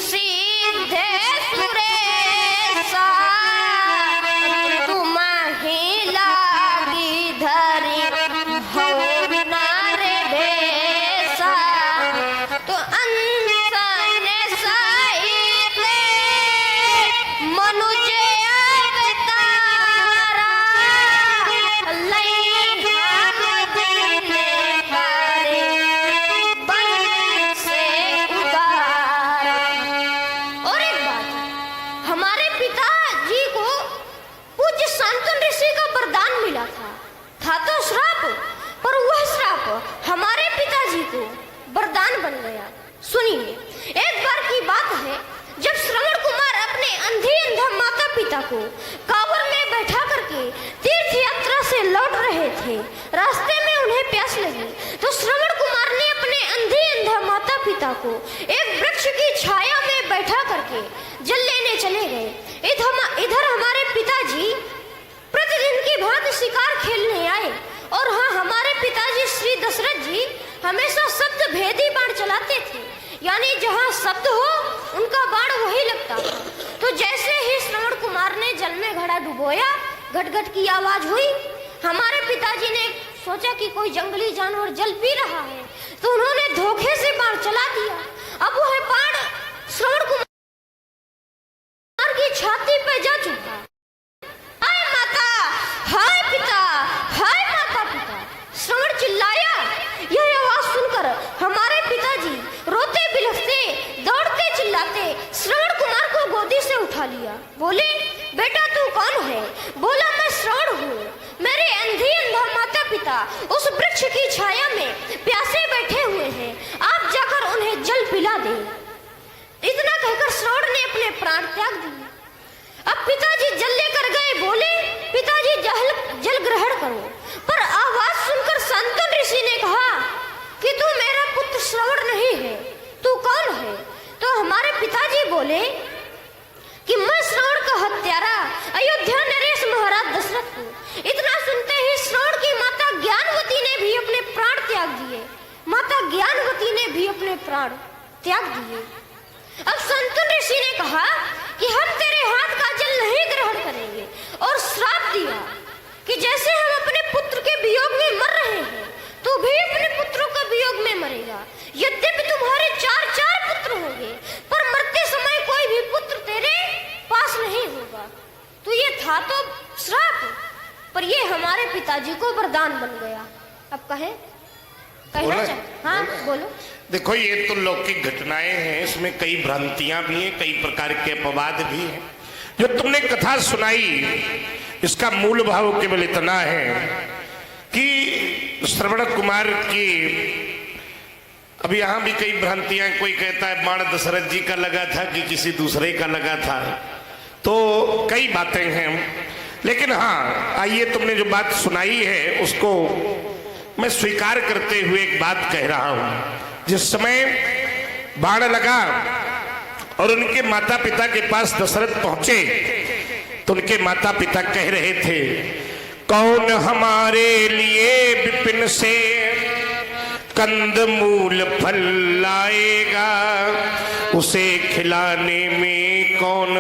सीधे सुरेशा, तुम्हें लागी धरी हो नारे भेसा। तो अनसने साइले मनुज तो श्राप, पर वह श्राप हमारे पिताजी को वरदान बन गया। सुनिए, एक बार की बात है जब श्रवण कुमार अपने अंधा माता पिता को कांवर में बैठा करके तीर्थ यात्रा से लौट रहे थे। रास्ते में उन्हें प्यास लगी तो श्रवण कुमार ने अपने अंधा माता पिता को एक वृक्ष की छाया में बैठा करके जल लेने चले गए। इधर हमारे पिताजी प्रतिदिन की भांति शिकार खेलने आए और हाँ, हमारे पिताजी श्री दशरथ जी हमेशा शब्द भेदी बाण चलाते थे, यानी जहाँ शब्द हो उनका बाण वही लगता था। तो जैसे ही श्रवण कुमार ने जल में घड़ा डुबोया, घट-घट की आवाज हुई। हमारे पिताजी ने सोचा कि कोई जंगली जानवर जल पी रहा है, तो उन्होंने धोखे से बाण चला दिया। अब वह बाण श्रवण कुमार की छाती पर जा चुका। हाय माता, हाय पिता, हाय माता पिता, श्रवण चिल्लाया। यह आवाज सुनकर हमारे पिताजी रोते बिलखते दौड़ते चिल्लाते श्रवण कुमार को गोदी से उठा लिया। बोले, बेटा तू कौन है? बोला, मैं श्रवण हूँ। मेरे अंधी अंधा माता पिता उस वृक्ष की छाया में प्यासे बैठे हुए हैं, आप जाकर उन्हें जल पिला दे। इतना कहकर श्रवण ने अपने प्राण त्याग दिए। अब पिताजी जल लेकर गए। बोले, पिताजी जल ग्रहण करो। पर आवाज सुनकर शांतनु ऋषि ने कहा कि तू मेरा पुत्र श्रवण नहीं है, तू कौन है? तो हमारे पिताजी बोले कि मैं श्रवण का हत्यारा अयोध्या नरेश महाराज दशरथ हूँ। इतना सुनते ही श्रवण की माता ज्ञानवती ने भी अपने प्राण त्याग दिए। माता ज्ञानवती ने भी अपने प्राण त्याग दिए। अब शांतनु ऋषि ने कहा कि हम तेरे हाथ का जल नहीं ग्रहण करेंगे और श्राप दिया कि जैसे हम अपने पुत्र के वियोग में मर रहे हैं, तू भी अपने पुत्रों के वियोग में मरेगा। यद्यपि तुम्हारे 4 पुत्र होंगे, पर मरते समय कोई भी पुत्र तेरे पास नहीं होगा। तो ये था तो श्राप, पर ये हमारे पिताजी को वरदान बन गया। अब कहना चाहिए। हाँ बोलो। देखो, ये तो लौकिक घटनाएं हैं, इसमें कई भ्रांतियां भी हैं, कई प्रकार के अपवाद भी हैं। जो तुमने कथा सुनाई, इसका मूल भाव केवल इतना है कि श्रवण कुमार की, अब यहां भी कई भ्रांतियां, कोई कहता है बाण दशरथ जी का लगा था कि किसी दूसरे का लगा था, तो कई बातें हैं। लेकिन हाँ, आइए, तुमने जो बात सुनाई है उसको मैं स्वीकार करते हुए एक बात कह रहा हूं। जिस समय बाण लगा और उनके माता पिता के पास दशरथ पहुंचे, तो उनके माता पिता कह रहे थे, कौन हमारे लिए विपिन से कंद मूल फल लाएगा, उसे खिलाने में कौन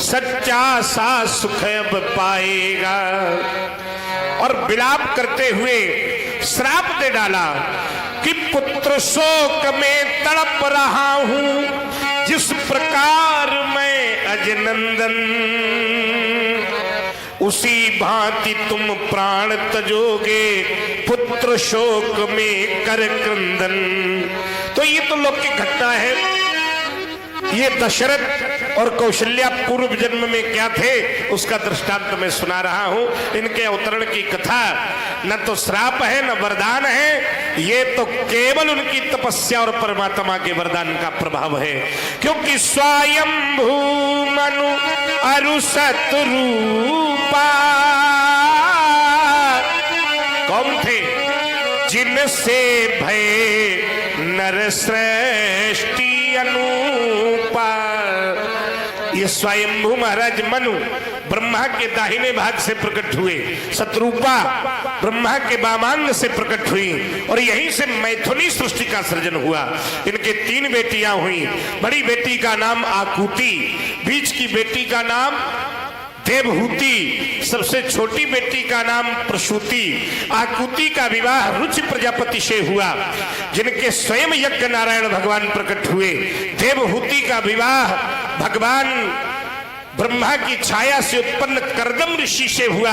सच्चा सा सुख अब पाएगा। और विलाप करते हुए श्राप दे डाला कि पुत्र शोक में तड़प रहा हूं, जिस प्रकार मैं अजनंदन, उसी भांति तुम प्राण तजोगे पुत्र शोक में कर क्रंदन। तो ये तो लौकिक घटना है। ये दशरथ और कौशल्या पूर्व जन्म में क्या थे उसका दृष्टांत मैं सुना रहा हूं। इनके अवतरण की कथा न तो श्राप है न वरदान है, ये तो केवल उनकी तपस्या और परमात्मा के वरदान का प्रभाव है। क्योंकि स्वयंभू मनु अरु सतरूपा कौन थे? जिनसे भय नर श्रेष्ठी अनूपा। ये स्वयंभू महाराज मनु ब्रह्मा के दाहिने भाग से प्रकट हुए, शत्रुपा ब्रह्मा के वामांग से प्रकट हुई, और यहीं से मैथुनी सृष्टि का सृजन हुआ। इनके 3 बेटियां हुई। बड़ी बेटी का नाम आकुति, बीच की बेटी का नाम देवहूति, सबसे छोटी बेटी का नाम प्रसूति। आकुति का विवाह रुचि प्रजापति से हुआ, जिनके स्वयं यज्ञ नारायण भगवान प्रकट हुए। देवहूति का विवाह भगवान ब्रह्मा की छाया से उत्पन्न कर्दम ऋषि से हुआ,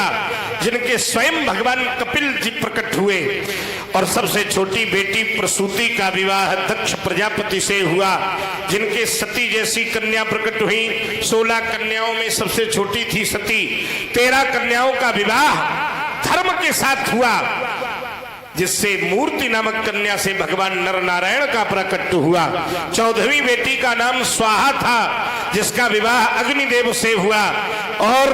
जिनके स्वयं भगवान कपिल जी प्रकट हुए। और सबसे छोटी बेटी प्रसूति का विवाह दक्ष प्रजापति से हुआ, जिनके सती जैसी कन्या प्रकट हुई। 16 कन्याओं में सबसे छोटी थी सती। 13 कन्याओं का विवाह धर्म के साथ हुआ, जिससे मूर्ति नामक कन्या से भगवान नर नारायण का प्रकट हुआ। 14वीं बेटी का नाम स्वाहा था, जिसका विवाह अग्निदेव से हुआ। और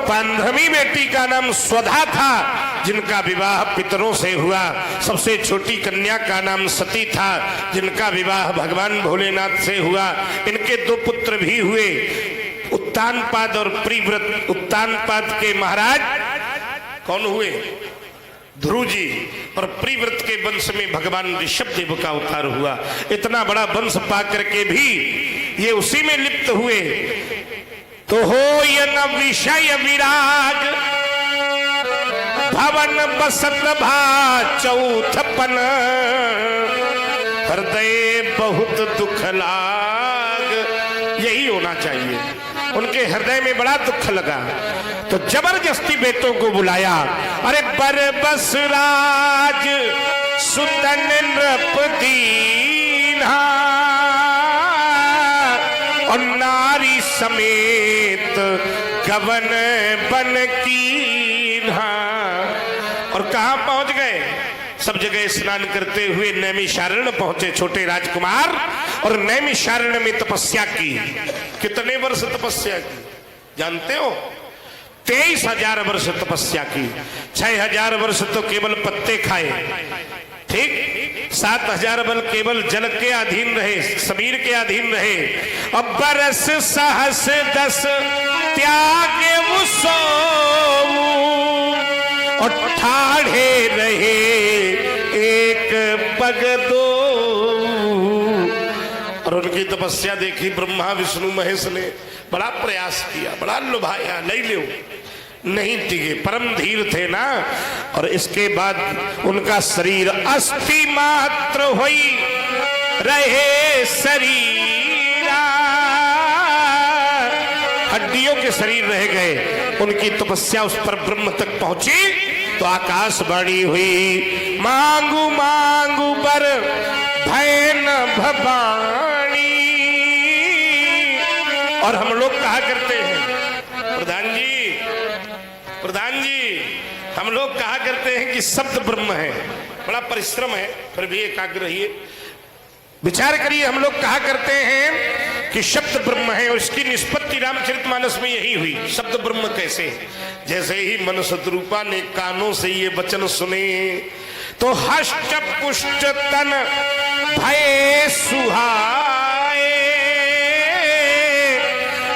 15वीं बेटी का नाम स्वधा था, जिनका विवाह पितरों से हुआ। सबसे छोटी कन्या का नाम सती था, जिनका विवाह भगवान भोलेनाथ से हुआ। इनके 2 पुत्र भी हुए, उत्तानपाद और प्रिव्रत। उत्तानपाद के महाराज कौन हुए? ध्रुव जी। और प्रिव्रत के वंश में भगवान ऋषभ देव का अवतार हुआ। इतना बड़ा वंश पा करके भी ये उसी में लिप्त हुए। तो हो ये न विषय विराग, भवन बसत भा चौथपन, हृदय बहुत दुख लाग। यही होना चाहिए। उनके हृदय में बड़ा दुख लगा तो जबरदस्ती बेटों को बुलाया। अरे बरबस राज सुतन नृप दीन्हा, और नारी समेत गवन बन कीन्हा। और कहां पहुंच गए? सब जगह स्नान करते हुए नैमिषारण्य पहुंचे छोटे राजकुमार, और नैमिषारण्य में तपस्या की। कितने वर्ष तपस्या की जानते हो? 23,000 वर्ष तपस्या की। 6,000 वर्ष तो केवल पत्ते खाए, ठीक। 7,000 वर्ष केवल जल के अधीन रहे, समीर के अधीन रहे। अब बरस सहस 10 त्यागे वो सोमू, और ठाढ़े रहे एक पग दो। और उनकी तपस्या देखी ब्रह्मा विष्णु महेश ने। बड़ा प्रयास किया, बड़ा लुभाया, ले लो, नहीं टिके। परम धीर थे ना। और इसके बाद उनका शरीर अस्थि मात्र हुई रहे शरीरा, हड्डियों के शरीर रह गए। उनकी तपस्या उस पर ब्रह्म तक पहुंची तो आकाशवाणी हुई, मांगू मांगू बर भय न भवानी। और हम लोग कहा करते हैं, प्रधान जी, हम लोग कहा करते हैं कि शब्द ब्रह्म है। बड़ा परिश्रम है, फिर भी एकाग्र रहिए, विचार करिए। हम लोग कहा करते हैं कि शब्द ब्रह्म है, और इसकी निष्पत्ति रामचरितमानस में यही हुई। शब्द ब्रह्म कैसे? जैसे ही मन सतरूपा ने कानों से ये वचन सुने तो हष्ट पुष्ट तन भय सुहाए,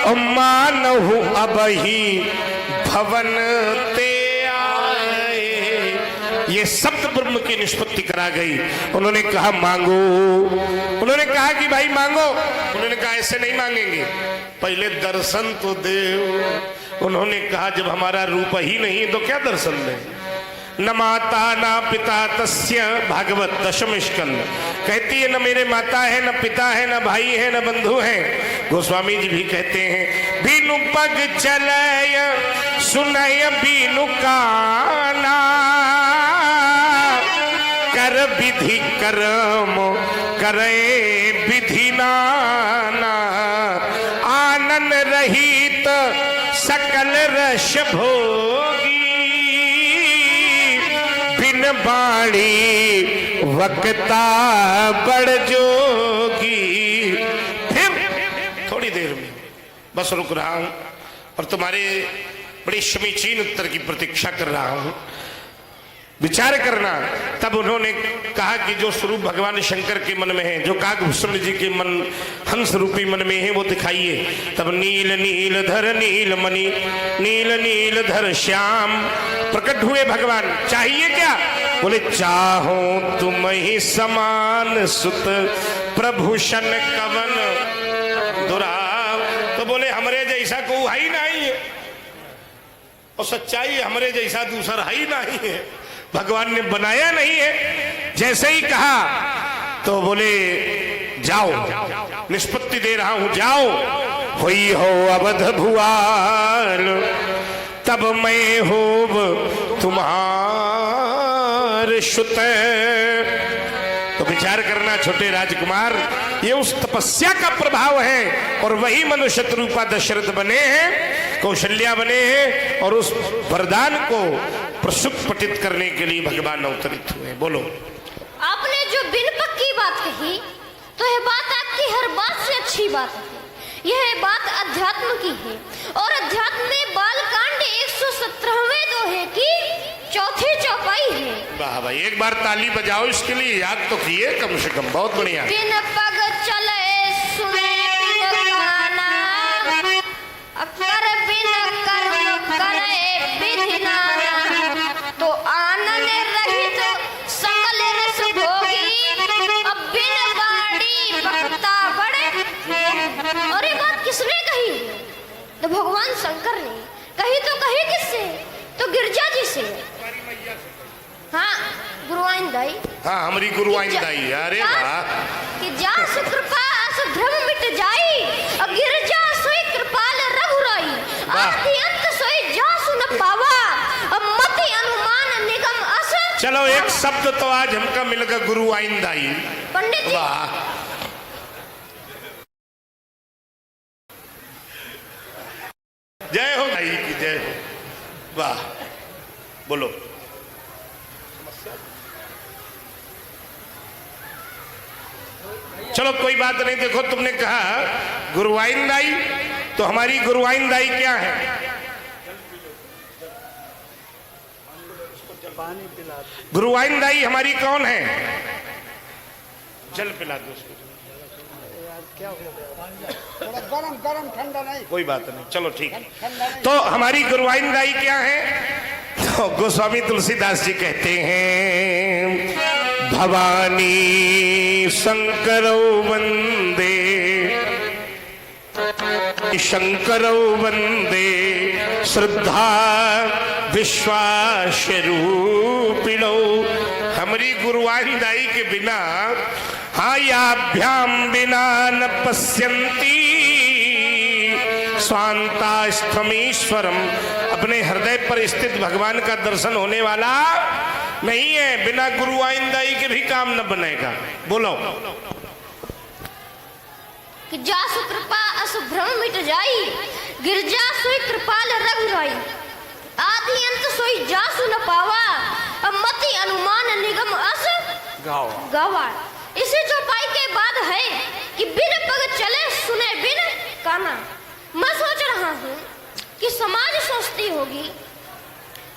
और मानहु अब ही भवन ते आए। ये शब्द ब्रह्म की निष्पत्ति करा गई। उन्होंने कहा मांगो। उन्होंने कहा कि भाई मांगो। उन्होंने कहा ऐसे नहीं मांगेंगे, पहले दर्शन तो दे। उन्होंने कहा जब हमारा रूप ही नहीं तो क्या दर्शन दे? न माता न पिता तस्य, भागवत 10वें स्कंद कहती है, न मेरे माता है, न पिता है, न भाई है, न बंधु है। गोस्वामी जी भी कहते हैं, बीनु पग चलय सुनय बीनु काना, कर विधि कर्म करे विधि नाना, आनंद रहित सकल रस भोगी, बिन बाणी वक्ता बड़ जोगी। फिर थोड़ी देर में बस रुक रहा हूं और तुम्हारे बड़ी समीचीन उत्तर की प्रतीक्षा कर रहा हूं, विचार करना। तब उन्होंने कहा कि जो स्वरूप भगवान शंकर के मन में है, जो काकभूषण जी के मन हंस रूपी मन में है, वो दिखाइए। तब नील नील धर नील मणि, नील नील धर श्याम प्रकट हुए भगवान। चाहिए क्या? बोले चाहो तुम ही समान सुत प्रभूषण कवन दुराव। तो बोले हमरे जैसा को है ही नहीं है, और सच्चाई हमरे जैसा दूसरा है ही नहीं है, भगवान ने बनाया नहीं है। जैसे ही कहा तो बोले जाओ, निष्पत्ति दे रहा हूं, जाओ। हुई हो अवध भुआल, तब मैं होब तुम्हार सुत। तो विचार करना छोटे राजकुमार, ये उस तपस्या का प्रभाव है। और वही मनुष्य रूपा दशरथ बने हैं, कौशल्या बने हैं, और उस वरदान को प्रसुप पठित करने के लिए भगवान अवतरित हुए। बोलो। आपने जो बिन पक्की बात कही, तो यह बात आपकी हर बात से अच्छी बात है। यह बात अध्यात्म की है, और अध्यात्म में बालकांड एक बार ताली बजाओ इसके लिए, याद तो किए कम से कम। बहुत बढ़िया। बिन पग चले सुने बिन गाना, अकर बिन कर्म करे विधि नाना, तो आनंद रहित सकल रस भोगी, अब बिन बाड़ी बखता बड़े। और ये बात किसने कही? तो भगवान शंकर ने कही। तो कही किससे? तो गिरजा जी से। हाँ, गुरुआइन दाई। हाँ, हमारी गुरुआइन दाई। अरे वाह। कि जा सु कृपा अस भ्रम मिट जाई, अब गिरजा सोई कृपाल रघुराई, आदि अंत सोई जा सु न पावा, अब मति अनुमान निगम अस। चलो एक शब्द तो आज हमका मिलेगा, गुरुआइन दाई। पंडित जी, वाह। जय हो दाई की जय हो। वाह, बोलो। चलो कोई बात नहीं। देखो तुमने कहा गुरुआइन दाई, तो हमारी गुरुआइन दाई क्या है? गुरुआइन दाई हमारी कौन है? जल पिला दो उसको। गरम गरम ठंडा नहीं। कोई बात नहीं, चलो ठीक है। तो हमारी गुरुआइन दाई क्या है? तो गोस्वामी तुलसीदास जी कहते हैं, भवानी शंकरौ वंदे, शंकरौ वंदे श्रद्धा विश्वास रूपिणौ। हमारी गुरुआइन दाई के बिना, हाँ, याभ्याम बिना न पश्यन्ति स्वांतास्थमीश्वरम। अपने हृदय पर स्थित भगवान का दर्शन होने वाला नहीं है। बिना गुरुआइन दाई के भी काम न बनेगा। बोलो। कि जा सु कृपा अस भ्रम मिट जाई, गिरजा सोई कृपाल रघुराई, आदि अंत सोई जा सु न पावा, अब मति अनुमान निगम अस गवा। इसी चौपाई के बाद है कि बिन पग चले सुने बिन गाना। मैं सोच रहा हूँ कि समाज सोचती होगी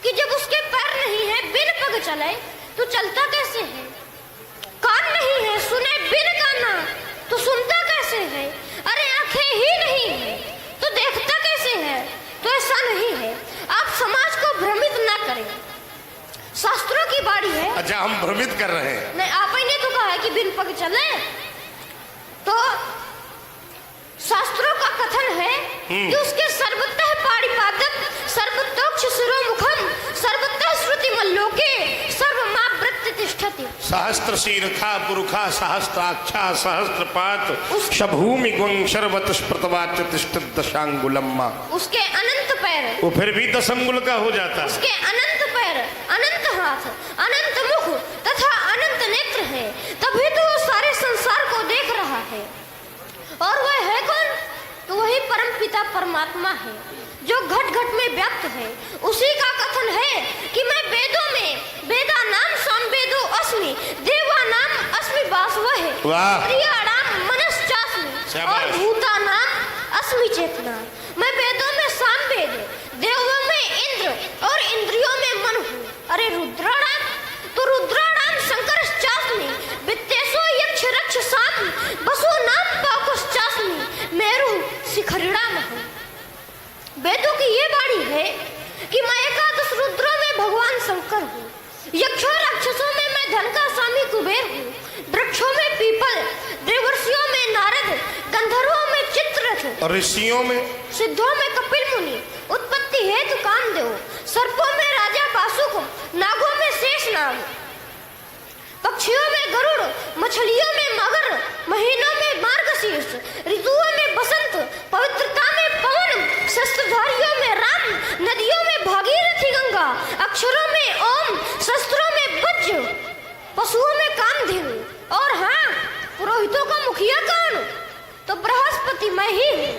कि जब उसके पैर नहीं है, बिन पग चले तो चलता कैसे है? कान नहीं है, सुने बिन गाना तो सुनता कैसे है? अरे आंखें ही नहीं है तो देखता कैसे है? तो ऐसा नहीं है। आप समाज को भ्रमित ना करें, शास्त्रों की बाड़ी है। अच्छा, हम भ्रमित कर रहे हैं? नहीं, आप ही ने तो कहा है कि बिन पग चले। तो शास्त्रों का कथन है कि उसके सर्वतः पाणिपादम, सर्वतोक्ष शिरोमुखम, सर्वतः श्रुति मल्लोके, सर्वमावृत्य तिष्ठति। सहस्त्र शीर्षा पुरुखा सहस्त्राक्षा सहस्त्रपात शभूमि गुं शर्वत स्प्रतवाच तिष्ठत दशांगुलम्मा। उसके अनंत पैर, वो फिर भी दशंगुल का हो जाता। उसके अनंत पैर, अनंत हाथ, अनंत मुख तथा अनंत नेत्र है, तभी तो वो सारे संसार को देख रहा है। और वह है कौन? तो वही परम पिता परमात्मा है जो घट घट में व्याप्त है। उसी का कथन है कि मैं वेदों में वेदा नाम सामवेदो अस्मि, देवा नाम अस्मि वासवः, प्रियाणाम मनश्चास्मि, और भूता नाम अस्मि चेतना। मैं वेदों में सामवेद, देवों में इंद्र और इंद्रियों में मन हूँ। अरे रुद्राणाम, तो रुद्राणाम शंकरश्चास्मि, वित्तेषु यक्ष रक्ष साम, वसु नाम पाकुश्चास्मि, मेरु शिखरिणाम हूँ। वेदों की ये वाणी है कि मैं एकादश रुद्रों में भगवान शंकर हूँ, यक्षों राक्षसों में मैं धन का स्वामी कुबेर हूँ, वृक्षों में पीपल, देवर्षियों में नारद, गंधर्वों में चित्ररथ, और ऋषियों में, सिद्धों में कपिल मुनि, उत्पत्ति हेतु कामदेव, सर्पों में राजा वासुक, नागों में शेषनाग, पक्षियों में गरुड़, मछलियों में मगर, महीनों में मार्गशीर्ष, ऋतुओं में बसंत, पवित्रता में पवन, शस्त्रधारियों में राम, नदियों में भागीरथी गंगा, अक्षरों में ओम, शस्त्रों में वज्र, पशुओं में कामधेनु, और हाँ, पुरोहितों का मुखिया कौन? तो बृहस्पति मैं ही हूँ।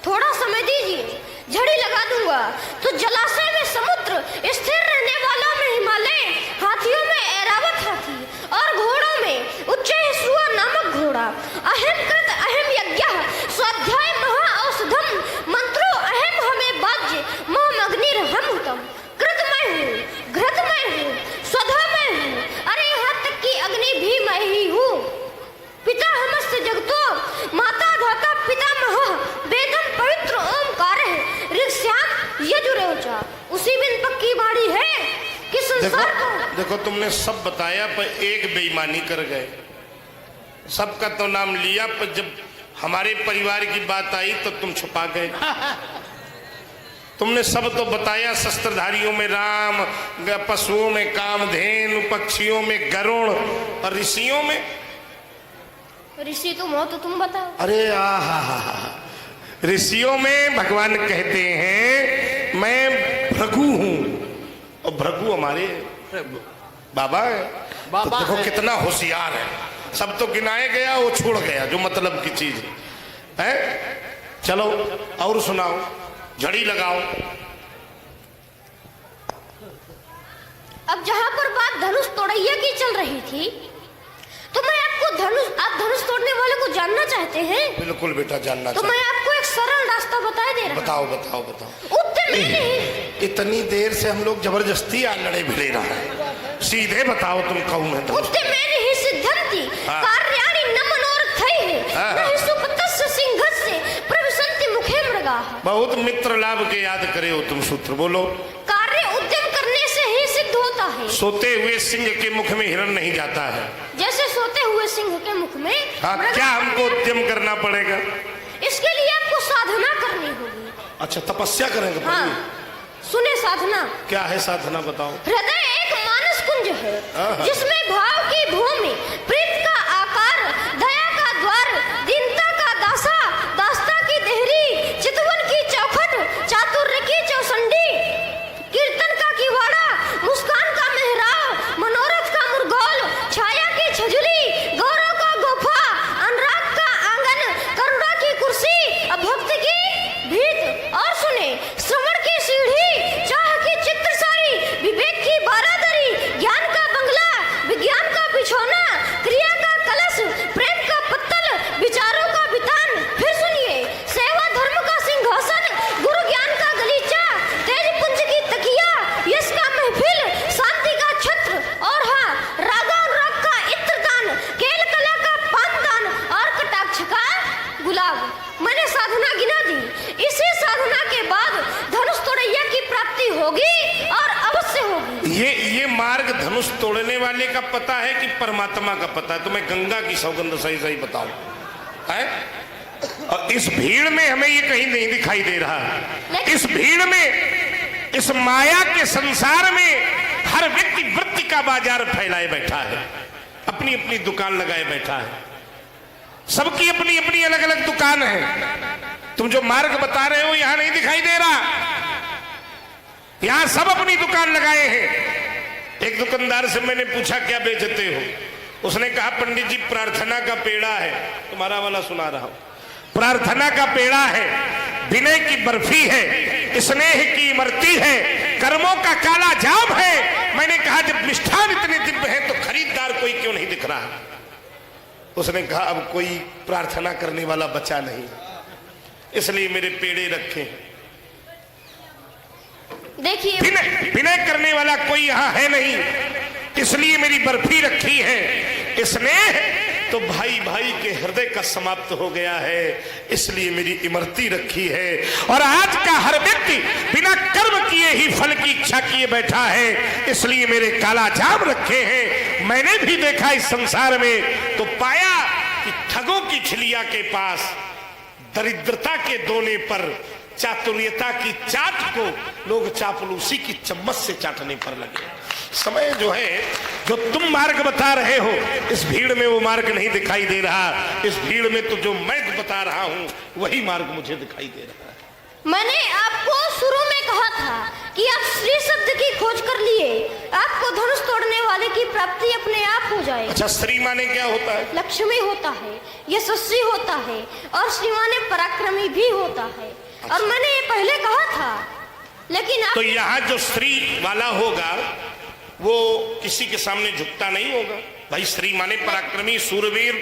थोड़ा समय दीजिए, झड़ी लगा दूंगा। तो जलाशय में समुद्र, स्थिर रहने वालों में हिमालय, हाथियों में ऐरावत हाथी, और घोड़ों में उच्चैःश्रवा नामक घोड़ा। अहम कृत अहम यज्ञः, स्वाध्याय महा औषधम, मंत्रो अहम हमें बाज्य, मोम अग्निर्हम हुतम। कृत मैं हूँ, घृत मैं हूँ, स्वधा मैं संसार को। देखो तुमने सब बताया पर एक बेईमानी कर गए। सबका तो नाम लिया पर जब हमारे परिवार की बात आई तो तुम छुपा गए। तुमने सब तो बताया, शस्त्रधारियों में राम, पशुओं में कामधेनु, पक्षियों में गरुड़ और ऋषियों में ऋषि तुम हो तो तुम बताओ। अरे आहा, ऋषियों में भगवान कहते हैं मैं भृगु हूं, और भृगु हमारे बाबा है। बाबा तो देखो है। कितना होशियार है। सब तो गिनाया गया, वो छोड़ गया जो मतलब की चीज है। चलो और सुनाओ, झड़ी लगाओ। अब जहां पर बात धनुष तोड़ैया की चल रही थी, तो मैं आपको आप धनुष तोड़ने वाले को जानना चाहते हैं? बिल्कुल बेटा, जानना तो चाहिए। मैं आपको एक सरल रास्ता बता दे रहा हूं। बताओ बताओ बताओ। उत्तम नहीं, इतनी देर से हम लोग जबरदस्ती आ लड़े भिड़े रहा है। सीधे बताओ तुम कौन है? उत्तम नहीं सिद्धंति हाँ। कार्याणि न मनोरथैः हाँ। न हि सुपतस्य सिंहस्य प्रविशन्ति मुखे मृगाः। बहुत मित्र लाभ के याद करे हो तुम सूत्र, बोलो। कार्य उद्यम करने से ही सिद्ध होता है। सोते हुए सिंह के मुख में हिरण नहीं जाता है। जैसे सोते हुए सिंह के मुख में हाँ, मृग। क्या हमको उद्यम करना पड़ेगा? इसके लिए आपको साधना करनी होगी। अच्छा, तपस्या करेंगे हाँ, पहले? सुने साधना। क्या है साधना, बताओ। हृदय एक मानस कुंज है, हाँ। जिसमें भाव की भूमि, प्रीत का आकार, दया का द्वार, दीनता का दासा, दास्ता की देहरी, चितवन की चौखट, चातुर्य की चौसंडी, कीर्तन का किवाड़ा, मुस्कान का मेहराब, मनोरथ का मुरगौल, छाया की छजुली, गौरव का गुफा, अनुराग का आंगन, करुणा की कुर्सी, भक्ति की भीत, और सुने श्रवण की सीढ़ी, चाह की चित्रसारी, विवेक की बारादरी, ज्ञान का बंगला, विज्ञान का बिछौना, क्रिया का कलश, प्रेम का पत्तल, विचारों का वितान। फिर सुनिए, सेवा धर्म का सिंहासन, गुरु ज्ञान का गलीचा, तेज पुंज की तकिया, यश का महफिल, शांति का छत्र, और हाँ, रागानुराग का इत्रदान, केल कला का पानदान, और कटाक्ष का गुलाब। मैंने साधना गिना दी। इसी साधना के बाद धनुष तोड़ैया की प्राप्ति होगी, और अवश्य होगी। ये मार्ग धनुष तोड़ने वाले का पता है कि परमात्मा का पता है? तो मैं गंगा की सौगंध सही सही बताऊं है? और इस भीड़ में हमें ये कहीं नहीं दिखाई दे रहा। इस भीड़ में, इस माया के संसार में हर व्यक्ति वृत्ति का बाजार फैलाए बैठा है, अपनी अपनी दुकान लगाए बैठा है। सबकी अपनी अपनी अलग अलग दुकान है। तुम जो मार्ग बता रहे हो यहां नहीं दिखाई दे रहा। यहां सब अपनी दुकान लगाए हैं। एक दुकानदार से मैंने पूछा क्या बेचते हो? उसने कहा पंडित जी प्रार्थना का पेड़ा है। तुम्हारा वाला सुना रहा हूं। प्रार्थना का पेड़ा है, विनय की बर्फी है, स्नेह की इमरती है, कर्मों का काला जाम है। मैंने कहा जब मिष्ठान इतने दिव्य हैं तो खरीदार कोई क्यों नहीं दिख रहा? उसने कहा अब कोई प्रार्थना करने वाला बचा नहीं, इसलिए मेरे पेड़े रखे। देखिए, विनय करने वाला कोई यहां है नहीं, इसलिए मेरी बर्फी रखी है। स्नेह तो भाई भाई के हृदय का समाप्त हो गया है, इसलिए मेरी इमरती रखी है। और आज का हर व्यक्ति बिना कर्म किए ही फल की इच्छा किए बैठा है, इसलिए मेरे काला जाम रखे हैं। मैंने भी देखा इस संसार में तो पाया कि ठगों की खिलिया के पास दरिद्रता के दोने पर चातुर्यता की चाट को लोग चापलूसी की चम्मच से चाटने पर लगे। समय जो है, जो तुम मार्ग बता रहे हो, इस भीड़ में वो मार्ग नहीं दिखाई दे रहा। इस भीड़ में तो जो मैं बता रहा हूं वही मार्ग मुझे दिखाई दे रहा है। मैंने आपको शुरू में कहा था कि आप श्री शब्द की खोज कर लिए, आपको धनुष तोड़ने वाले की प्राप्ति अपने आप हो जाएगी। अच्छा, श्री माने क्या होता है? लक्ष्मी होता है, यशस्वी होता है, और श्री माने पराक्रमी भी होता है। अच्छा। और मैंने ये पहले कहा था, लेकिन आप... तो यहाँ जो श्री वाला होगा वो किसी के सामने झुकता नहीं होगा। भाई श्री माने पराक्रमी, सूरवीर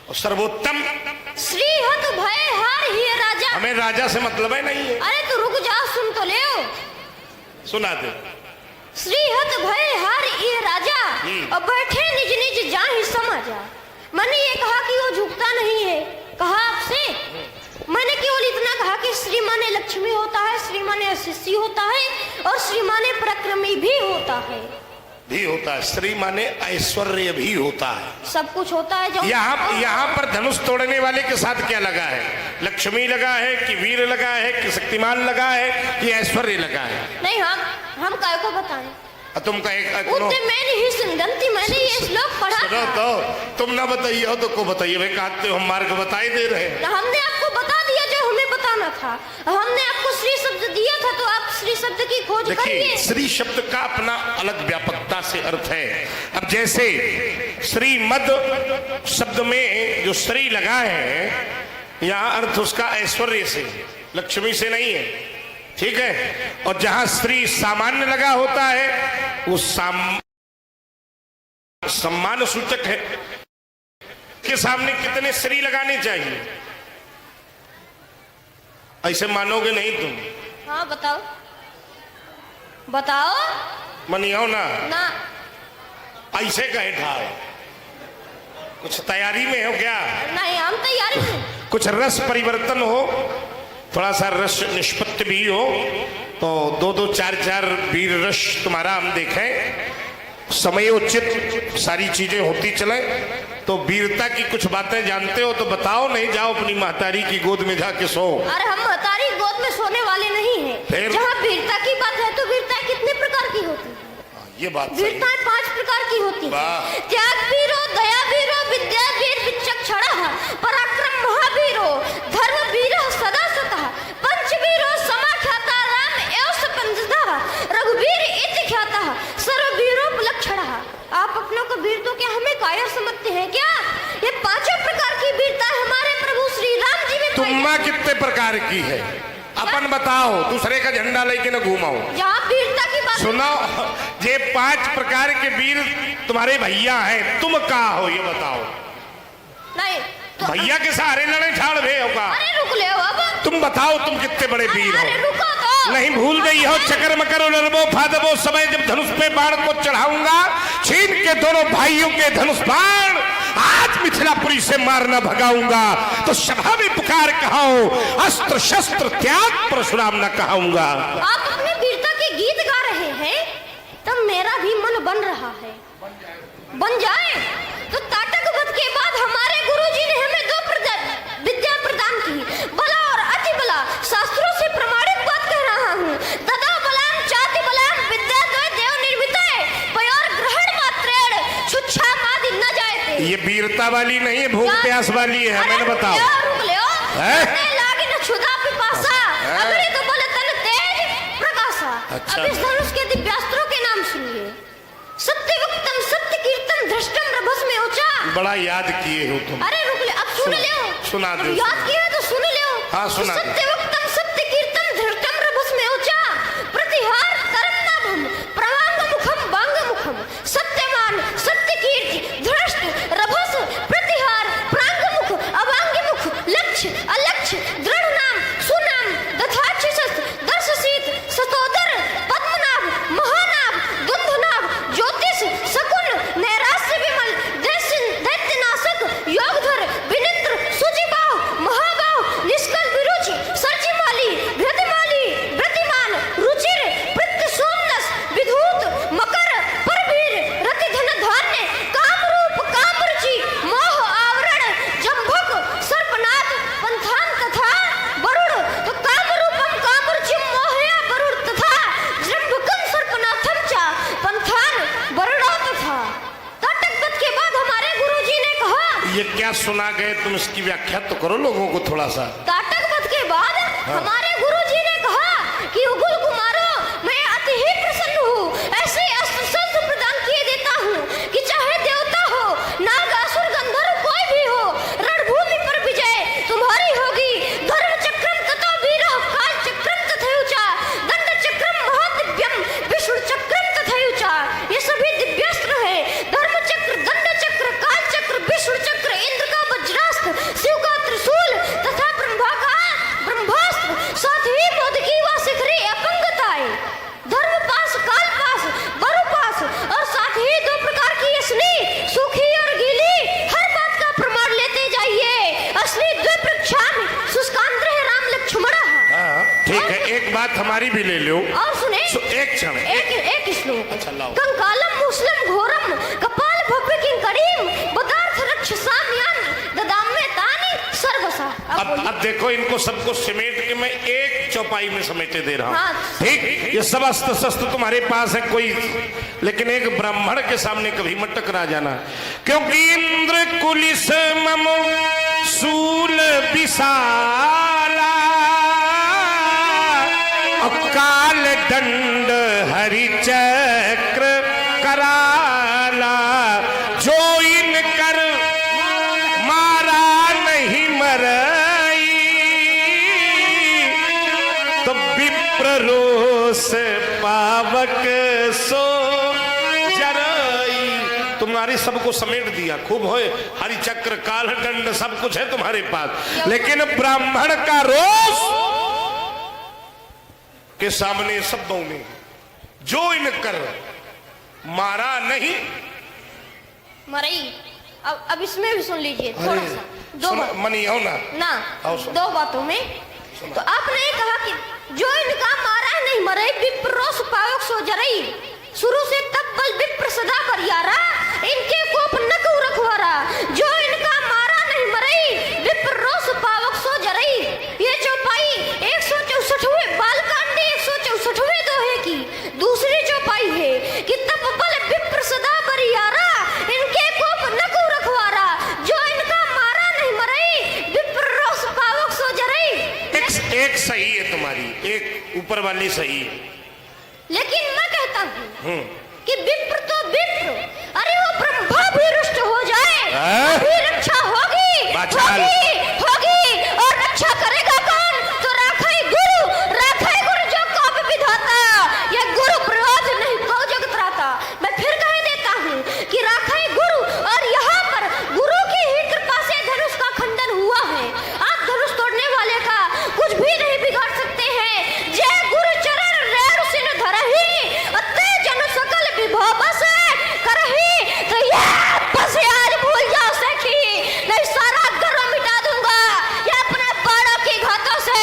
और सर्वोत्तम। श्री हत भय हार ही राजा। हमें राजा से मतलब है नहीं है। अरे तो रुक जा, सुन तो ले। सुना दे। श्री हत भय हार ये राजा, और बैठे निज निज जाहि समाजा। मैंने ये कहा कि वो झुकता नहीं है, कहा आपसे। मैंने केवल इतना कहा कि श्री माने लक्ष्मी होता है, श्री माने अशिष्य होता है और श्री माने पराक्रमी भी होता है। भी होता है, श्री माने ऐश्वर्य भी होता है, सब कुछ होता है। जो यहाँ पर धनुष तोड़ने वाले के साथ क्या लगा है? लक्ष्मी लगा है कि वीर लगा है कि शक्तिमान लगा है कि ऐश्वर्य लगा है? नहीं, हम काय को बताएं? तुम का एक मैंने ही सुनगंती, मैंने ये श्लोक पढ़ा सुनो तो तुम ना बताइए हो तो को बताइए भाई, कहते हो हम मार्ग बताई दे रहे हैं। हमने आपको बता दिया जो हमें बताना था। हमने आपको श्री शब्द दिया था तो आप श्री शब्द की खोज करिए। देखिए, श्री शब्द का अपना अलग व्यापकता से अर्थ है। अब जैसे श्रीमद शब्द में जो श्री लगा है, यहाँ अर्थ उसका ऐश्वर्य से, लक्ष्मी से नहीं है, ठीक है। और जहां श्री सामान्य लगा होता है वो सम्मान सूचक है। के सामने कितने श्री लगाने चाहिए? ऐसे मानोगे नहीं तुम। हाँ बताओ, बताओ। मनियो ना ऐसे कहे था, कुछ तैयारी में हो क्या? नहीं, हम तैयारी में। कुछ रस परिवर्तन हो, थोड़ा सा रस निष्पत्ति भी हो, तो 2-2 4-4 वीर रस तुम्हारा हम देखें, समयोचित सारी चीजें होती चले। तो वीरता की कुछ बातें जानते हो तो बताओ, नहीं जाओ अपनी महतारी की गोद में जाके सो। अरे हम महतारी गोद में सोने वाले नहीं हैं। जहाँ वीरता की बात है तो वीरता कितने प्रकार की होती है? ये बात वीरताएं 5 प्रकार की होती है। त्याग वीरो, दया वीरो, विद्या वीर विचक्षण, पराक्रम महावीरो, धर्म वीर सदा सतः, पंच वीरो समाख्याता राम एव सपंजदा, रघुवीर इति ख्याता, सर्ववीरोपलक्षण। आप अपनों को वीर तो क्या हमें कायर समझते हैं क्या? ये 5 प्रकार की वीरता हमारे प्रभु श्री राम जी में। तुम्मा कितने प्रकार की है अपन बताओ, दूसरे का झंडा लेके न घूमाओ। जहाँ वीरता की बात सुनो, ये 5 प्रकार के वीर तुम्हारे भैया हैं, तुम कहा हो ये बताओ? नहीं तो भैया के सहारे लड़े ठाड़ भे होगा। अरे रुक ले अब, तुम बताओ तुम कितने बड़े वीर हो? अरे रुको तो। नहीं भूल गई हो चक्र मकर और नरबो फादबो समय जब धनुष पे बाण को चढ़ाऊंगा, छीन के दोनों भाइयों के धनुष बाण आज मिथिलापुरी से मारना भगाऊंगा। तो सभा में पुकार कहाओ, अस्त्र शस्त्र त्याग परशुराम न कहाऊंगा। आप अपने वीरता के गीत गा रहे हैं तब मेरा भी मन बन रहा है, बन जाए। तो ताटक वध के बाद हमारे गुरुजी ने हमें 2 विद्या प्रदान की, बला और अति बला। शास्त्रों से प्रमाणित बात कह रहा हूँ। ददा बलाम चाति बलाम विद्या द्वय देव निर्मिताय, पयोर ग्रहण मात्रेण छुच्छा मादि न जायते। ये वीरता वाली नहीं है, भूख प्यास वाली है। मैंने बताओ, रुक ले लागे न क्षुधा पिपासा, अग्नि तो बल तन तेज प्रकाशा। अच्छा। अब इस धनुष के दिव्यास्त्रों के नाम सुनिए। सत्यवक्तम सत्य कीर्तन धृष्टम रभस में ऊंचा। बड़ा याद किए हो तुम। अरे रुक ले, अब सुन ले। सुना दो। याद किया है तो सुन ले। हाँ सुना दो। सत्यवक्तम सत्य कीर्तन धृष्टम रभस में ऊंचा, प्रतिहार करम नाभम प्रवांग मुखम वांग मुखम, सत्यमान सत्य कीर्ति धृष्ट रभस प्रतिहार प्रांग मुख अवांग मुख, लक्ष्य अलक्ष्य दृढ़ नाम सुनाम दथाक्षिषस् दर्शसीत सतोदर पद्मनाभ महानाभ दुंदुनाभ ज्योतिष शकुन नैराश्य विमल दैत्यनाशक योगधर विनिंद्र सुजिबाव महाबाव निष्कल विरुचि सर्जिमाली वृद्धिमाली वृद्धिमान रुचिर पृथ्वी सोमनस विधूत मकर परवीर रति धन धान्य कामरूप कामरुचि मोह आवरण जंभक सर्पनाथ पंथान तथा वरुण। तो कामरूपम कामरुचि मोहया वरुण तथा जंभकम सर्पनाथम च पंथान वरुणा तथा। ताटक के बाद हमारे गुरुजी ने कहा, ये क्या सुना गए तुम, इसकी व्याख्या तो करो लोगों को थोड़ा सा। ताटक वध के बाद हमारे गुरुजी ने कहा कि उगुल कुमारो, मैं अति ही प्रसन्न हूँ। ऐसे अस्त्र शस्त्र प्रदान किए देता हूँ कि चाहे देवता हो नाग असुर गंधर्व कोई भी हो, रणभूमि पर विजय तुम्हारी होगी। धर्म चक्रम तथा वीरो काल चक्रम तथैवच, दंड चक्रम महादिव्यम विष्णु चक्रम तथैवच। ये सभी दिव्यास्त्र है। धर्म चक्र, दंड चक्र, काल चक्र, विष्णु चक्र, इंद्र का वज्रास्त्र, शिव का त्रिशूल तथा ब्रह्मास्त्र, साथ ही मोदकी व शिखरी अपंग बात हमारी भी ले लो। और सुने एक क्षण, एक श्लोक। अच्छा, लाओ। कंकालम मुस्लिम घोरम कपाल भव्य किं करीम पदार्थ रक्षसाम्यान ददाम्य तानि सर्वसा। अब देखो, इनको सबको समेट के मैं एक चौपाई में समेटे दे रहा हूँ। हाँ। ठीक, ये सब अस्त्र शस्त्र तुम्हारे पास है कोई, लेकिन एक ब्राह्मण के सामने कभी मत टकरा जाना, क्योंकि इंद्र कुलिस मम सूल विशाला काल दंड हरि चक्र कराला, जो इनकर मारा नहीं मरई तो विप्र रोष पावक सो जरई। तुम्हारी सबको समेट दिया, खूब होए, हरि चक्र काल दंड सब कुछ है तुम्हारे पास, लेकिन ब्राह्मण का रोष के सामने शब्दों में जो इनकर मारा नहीं मरई। अब इसमें भी सुन लीजिए थोड़ा सा, दो मनी हो ना दो बातों में। तो आपने कहा कि जो इनका मारा नहीं मरई विप्रोस पावक सो जरई, शुरू से तब बल विप्र सदा पर यारा इनके कोप नक रखवारा, जो इनका मारा नहीं मरई विप्रोस पावक सो जरई। ये चौपाई 164वें बालकांड 164वें दोहे की दूसरी चौपाई है कि तब बल विप्र सदा पर यारा इनके कोप नक रखवारा, जो इनका मारा नहीं मरई विप्रोस पावक सो जरई। एक सही है तुम्हारी, एक ऊपर वाली सही है, लेकिन मैं कहता हूँ कि विप्र तो विप्र, अरे वो ब्रह्मा भी रुष्ट हो जाए अभी रक्षा होगी और रक्षा करेगा कौन? तो राखाई गुरु जो कौप विधाता, ये गुरु प्रयोज नहीं कौ जगत राता। मैं फिर कह देता हूँ कि राखाई गुरु, और यहाँ पर गुरु की ही कृपा से धनुष का खंडन हुआ है। आप धनुष तोड़ने वाले का कुछ भी नहीं बिगाड़ सकते हैं। जय गुरु चरण रेर सिन धरही अते जन सकल विभव बस करही, तो ये बस आज भूल जाओ सखी, नहीं सारा गर्व मिटा दूंगा, ये अपने बाणों की घातों से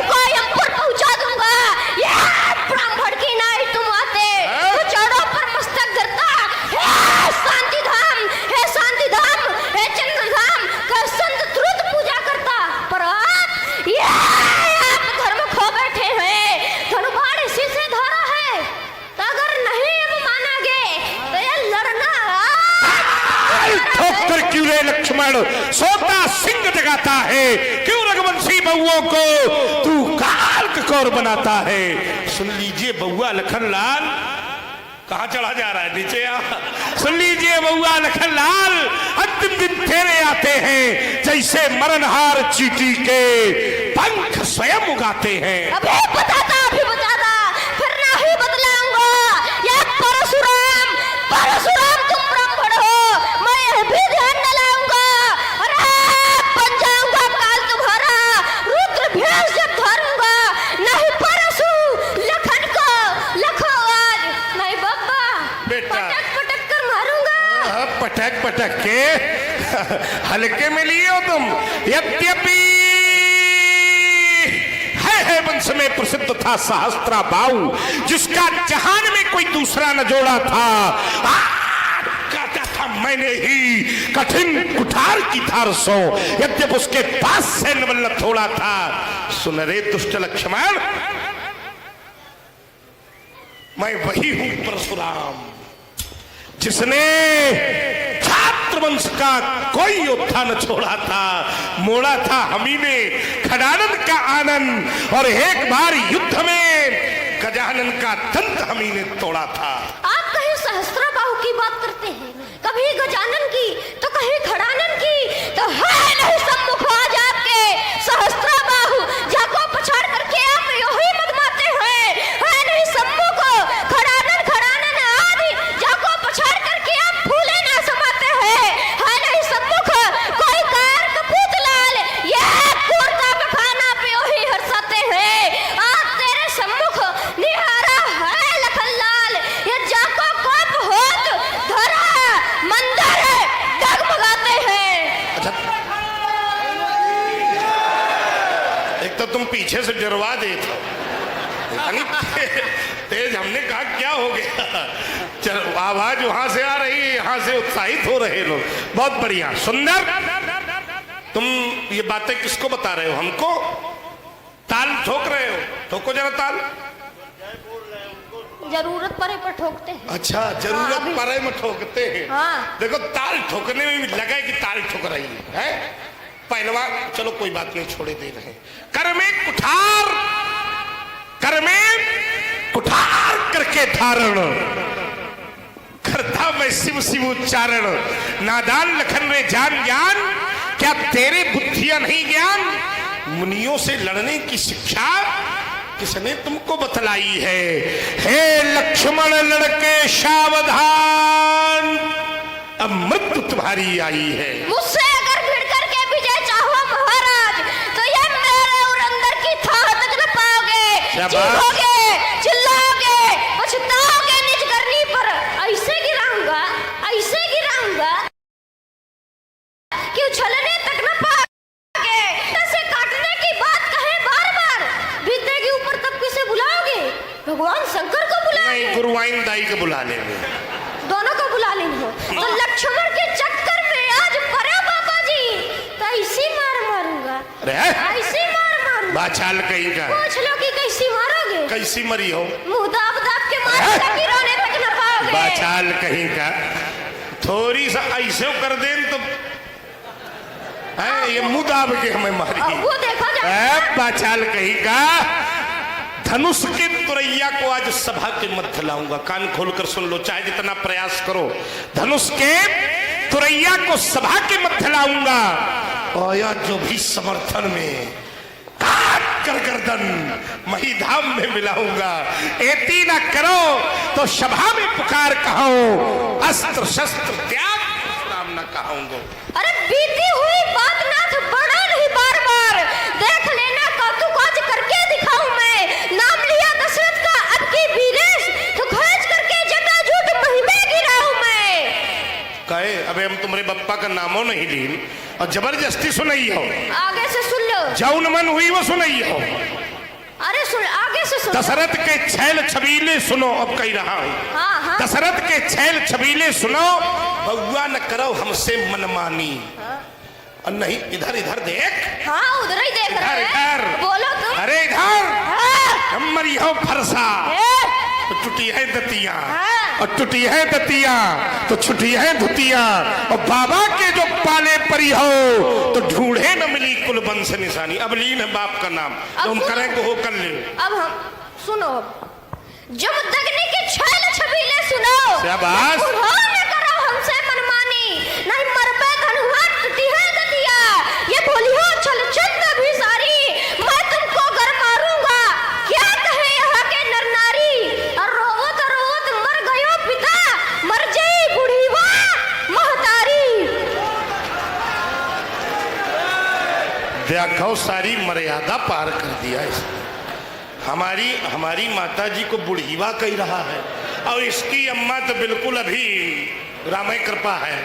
कोयंपुर पहुंचा दूंगा। ये ब्राह्मण की नाई तुम आते तो चढ़ो पर मस्तक धरता, हे शांति धाम हे चंद्र धाम का संत द्रुत पूजा करता, पर ये आप धर्म खो बैठे हैं। धनुबाण इसी से धारा है, तो अगर नहीं अब मानोगे तो ये लड़ना ठोकर क्यों रे लक्ष्मण, सोता सिंह जगाता है, क्यों रघुवंशी बउओं को तू काल कौर बनाता है। सुन लीजिए बउआ लखनलाल, कहां चढ़ा जा रहा है, नीचे आ। सुन लीजिए बउआ लखनलाल, अंतिम दिन तेरे आते हैं, जैसे मरणहार चींटी के पंख स्वयं उगाते हैं। अभी बताता फिर नहीं बदलाऊंगा। ये परशुराम तुम ब्राह्मण हो, मैं यह भी ध्यान न लाऊंगा। अरे बन जाऊंगा काल तुम्हारा, रुद्र भेष जब धरूंगा, नहीं परशु लखन को लखो आज, नहीं बब्बा बेटा पटक कर मारूंगा। पटक के हल्के में लिए हो तुम। यद्यपि है वंश में प्रसिद्ध था सहस्त्रा बाहु, जिसका जहान में कोई दूसरा न जोड़ा था। कहता था मैंने ही कठिन कुठार की धार सो, यद्यप उसके पास से नवल थोड़ा था। सुन रे दुष्ट लक्ष्मण, मैं वही हूं परशुराम, जिसने छात्र वंश का कोई योद्धा न छोड़ा था, मोड़ा था हमी ने खडानंद का आनंद, और एक बार युद्ध में गजानन का दंत हमी ने तोड़ा था। आप कहीं सहस्त्रबाहु की बात करते हैं, कभी गजानन की तो कहीं खडानन की, तो है नहीं सम्मुख आज आपके सहस्त्रबाहु, जाको पछाड़ करके आप यही मगमाते हैं। है नहीं सम्मुख खडानन आदि, जाको पछाड़ करके आप फूले ना समाते हैं। है नहीं सम्मुख कोई कार कपूत लाल, ये कुर्ता पखाना पे यही हर्षाते हैं। आज तेरे सम्मुख निहारा है लखनलाल, ये जाको कोप होत धरा मंदिर डगमगाते हैं। अच्छा, एक तो तुम पीछे से डरवा देते, यानी तेज, हमने कहा क्या हो गया? चलो, आवाज वहां से आ रही है, यहाँ से उत्साहित हो रहे लोग। बहुत बढ़िया, सुंदर। तुम ये बातें किसको बता रहे हो? हमको ताल ठोक रहे हो? ठोको जरा ताल। जरूरत पड़े पर ठोकते हैं। अच्छा, हाँ, जरूरत अभी- पड़े में ठोकते हैं। हाँ। देखो, ताल ठोकने में भी लगा है कि ताल ठोक रही है। पहलवा, चलो कोई बात नहीं, छोड़े दे रहे। कर में कुठार, कर में कुठार करके धारण, करता मैं शिव शिव उच्चारण। नादान लखन रे जान ज्ञान, क्या तेरे बुद्धियां नहीं ज्ञान? मुनियों से लड़ने की शिक्षा किसने तुमको बतलाई है? हे लक्ष्मण लड़के सावधान, अब मृत्यु तुम्हारी आई है। मुझसे अगर भिड़ करके विजय चाहो महाराज, तो ये मेरे और अंदर की थाह तक न पाओगे। चीखोगे, चिल्लाओगे, पछताओगे निज करनी पर। ऐसे गिराऊंगा, ऐसे गिराऊंगा कि उछलने तक न पाओगे। ऐसे काटने की बात कहे बार बार, बीतेगी ऊपर तब किसे बुलाओगे? भगवान शंकर को बुलाओगे? नहीं, गुरुवाइन दाई को बुला लेंगे। दोनों को बुला लेंगे। तो लक्ष्मण के चक्कर में आज परे बाबा जी, तो ऐसी मार मारूंगा, अरे ऐसी मार मारूंगा। बाचाल कहीं का, पूछ लो कि कैसी मारोगे? कैसी मरी हो? मुंह दाब दाब के मारोगे, गिराने तक न पाओगे। बाचाल कहीं का, थोड़ी सा ऐसे कर दे तो है, ये मुंह दाब के हमें मारी। अब वो देखा जाए। बाचाल कहीं का, धनुष के तुरैया को आज सभा के मध्य लाऊंगा। कान खोलकर सुन लो, चाहे जितना प्रयास करो। धनुष के तुरैया को सभा के मध्य लाऊंगा, और या जो भी समर्थन में काट कर गर्दन महिधाम में मिलाऊंगा। एती ना करो तो सभा में पुकार कहो, अस्त्र शस्त्र त्याग नाम न कहूंगा। अरे बीती हुई बात नाथ बड़ा नहीं बार बार, देख लेना कौतुक आज करके दिखाऊं मैं। नाम लिया दशरथ का अब की वीरेश, तो खोज करके जटा झूठ महिमे गिराऊं मैं। कहे, अबे हम तुम्हारे बप्पा का नामो नहीं लीन, और जबरदस्ती सुनाई हो। आगे से सुन लो। जौन मन हुई वो सुनाई हो। अरे सुन, आगे से सुन। दशरथ के छैल छबीले सुनो, अब कह रहा हूं। हाँ हाँ। दशरथ के छैल छबीले सुनो, बउआ न करो हमसे मनमानी। और नहीं, इधर इधर देख। हाँ, उधर ही देख रहे हैं। इधर। बोलो तुम। अरे इधर, हाँ। हम मरी हो फरसा, ए, तो टूटी है दतिया, हाँ। और टूटी है दतिया तो छुटी है धुतिया। और बाबा के जो पाले परी हो, तो ढूंढे न मिली कुल वंश निशानी। अब लीन है बाप का नाम, तो हम करें को हो कर ले। अब हम सुनो, जब दगनी के छैल छबीले सुनो। शाबाश। न करो हमसे मनमानी, नहीं मरबे धनुहा टूटी है दतिया। ये बोली हो चल चंद भी सारी, मैं तुमको घर मारूंगा। क्या कहे यहाँ के नर नारी, और रोवत रोवत मर गयो पिता, मर जाई बुढ़ीवा महतारी। देखो, सारी मर्यादा पार कर दिया इसने। हमारी माता जी को बुढ़ीवा कह रहा है, और इसकी अम्मा तो बिल्कुल अभी रामय कृपा है?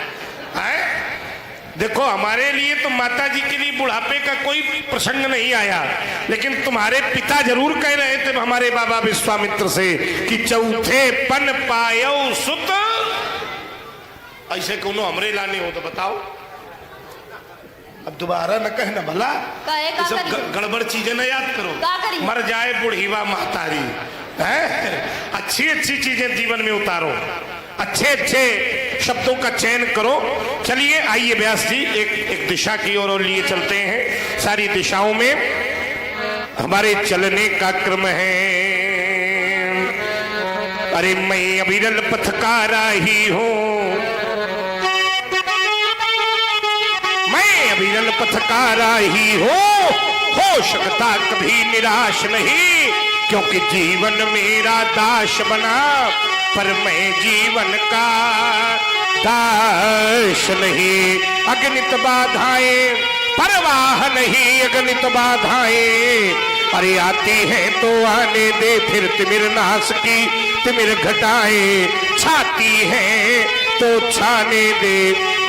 देखो, हमारे लिए तो माता जी के लिए बुढ़ापे का कोई प्रसंग नहीं आया, लेकिन तुम्हारे पिता जरूर कह रहे थे हमारे बाबा विश्वामित्र से कि चौथे पन पायो सुत। ऐसे कोनो हमरे लाने हो तो बताओ। अब दोबारा न कहना भला, कहे का ये सब करी? गड़बड़ चीजें न याद करो। का करी? मर जाए बुढ़ीवा महतारी है। अच्छी अच्छी चीजें जीवन में उतारो, अच्छे अच्छे शब्दों का चयन करो। चलिए, आइए व्यास जी, एक दिशा की ओर लिए चलते हैं। सारी दिशाओं में हमारे चलने का क्रम है। अरे मैं अविरल पथकारा ही हूँ, मैं अविरल पथकारा ही हो सकता कभी निराश नहीं, क्योंकि जीवन मेरा दास बना, पर मैं जीवन का दास नहीं। अगणित बाधाएं परवाह नहीं, अगणित बाधाएं अरे आती है तो आने दे, फिर तिमिर नाश की तिमिर घटाए, छाती है तो छाने दे।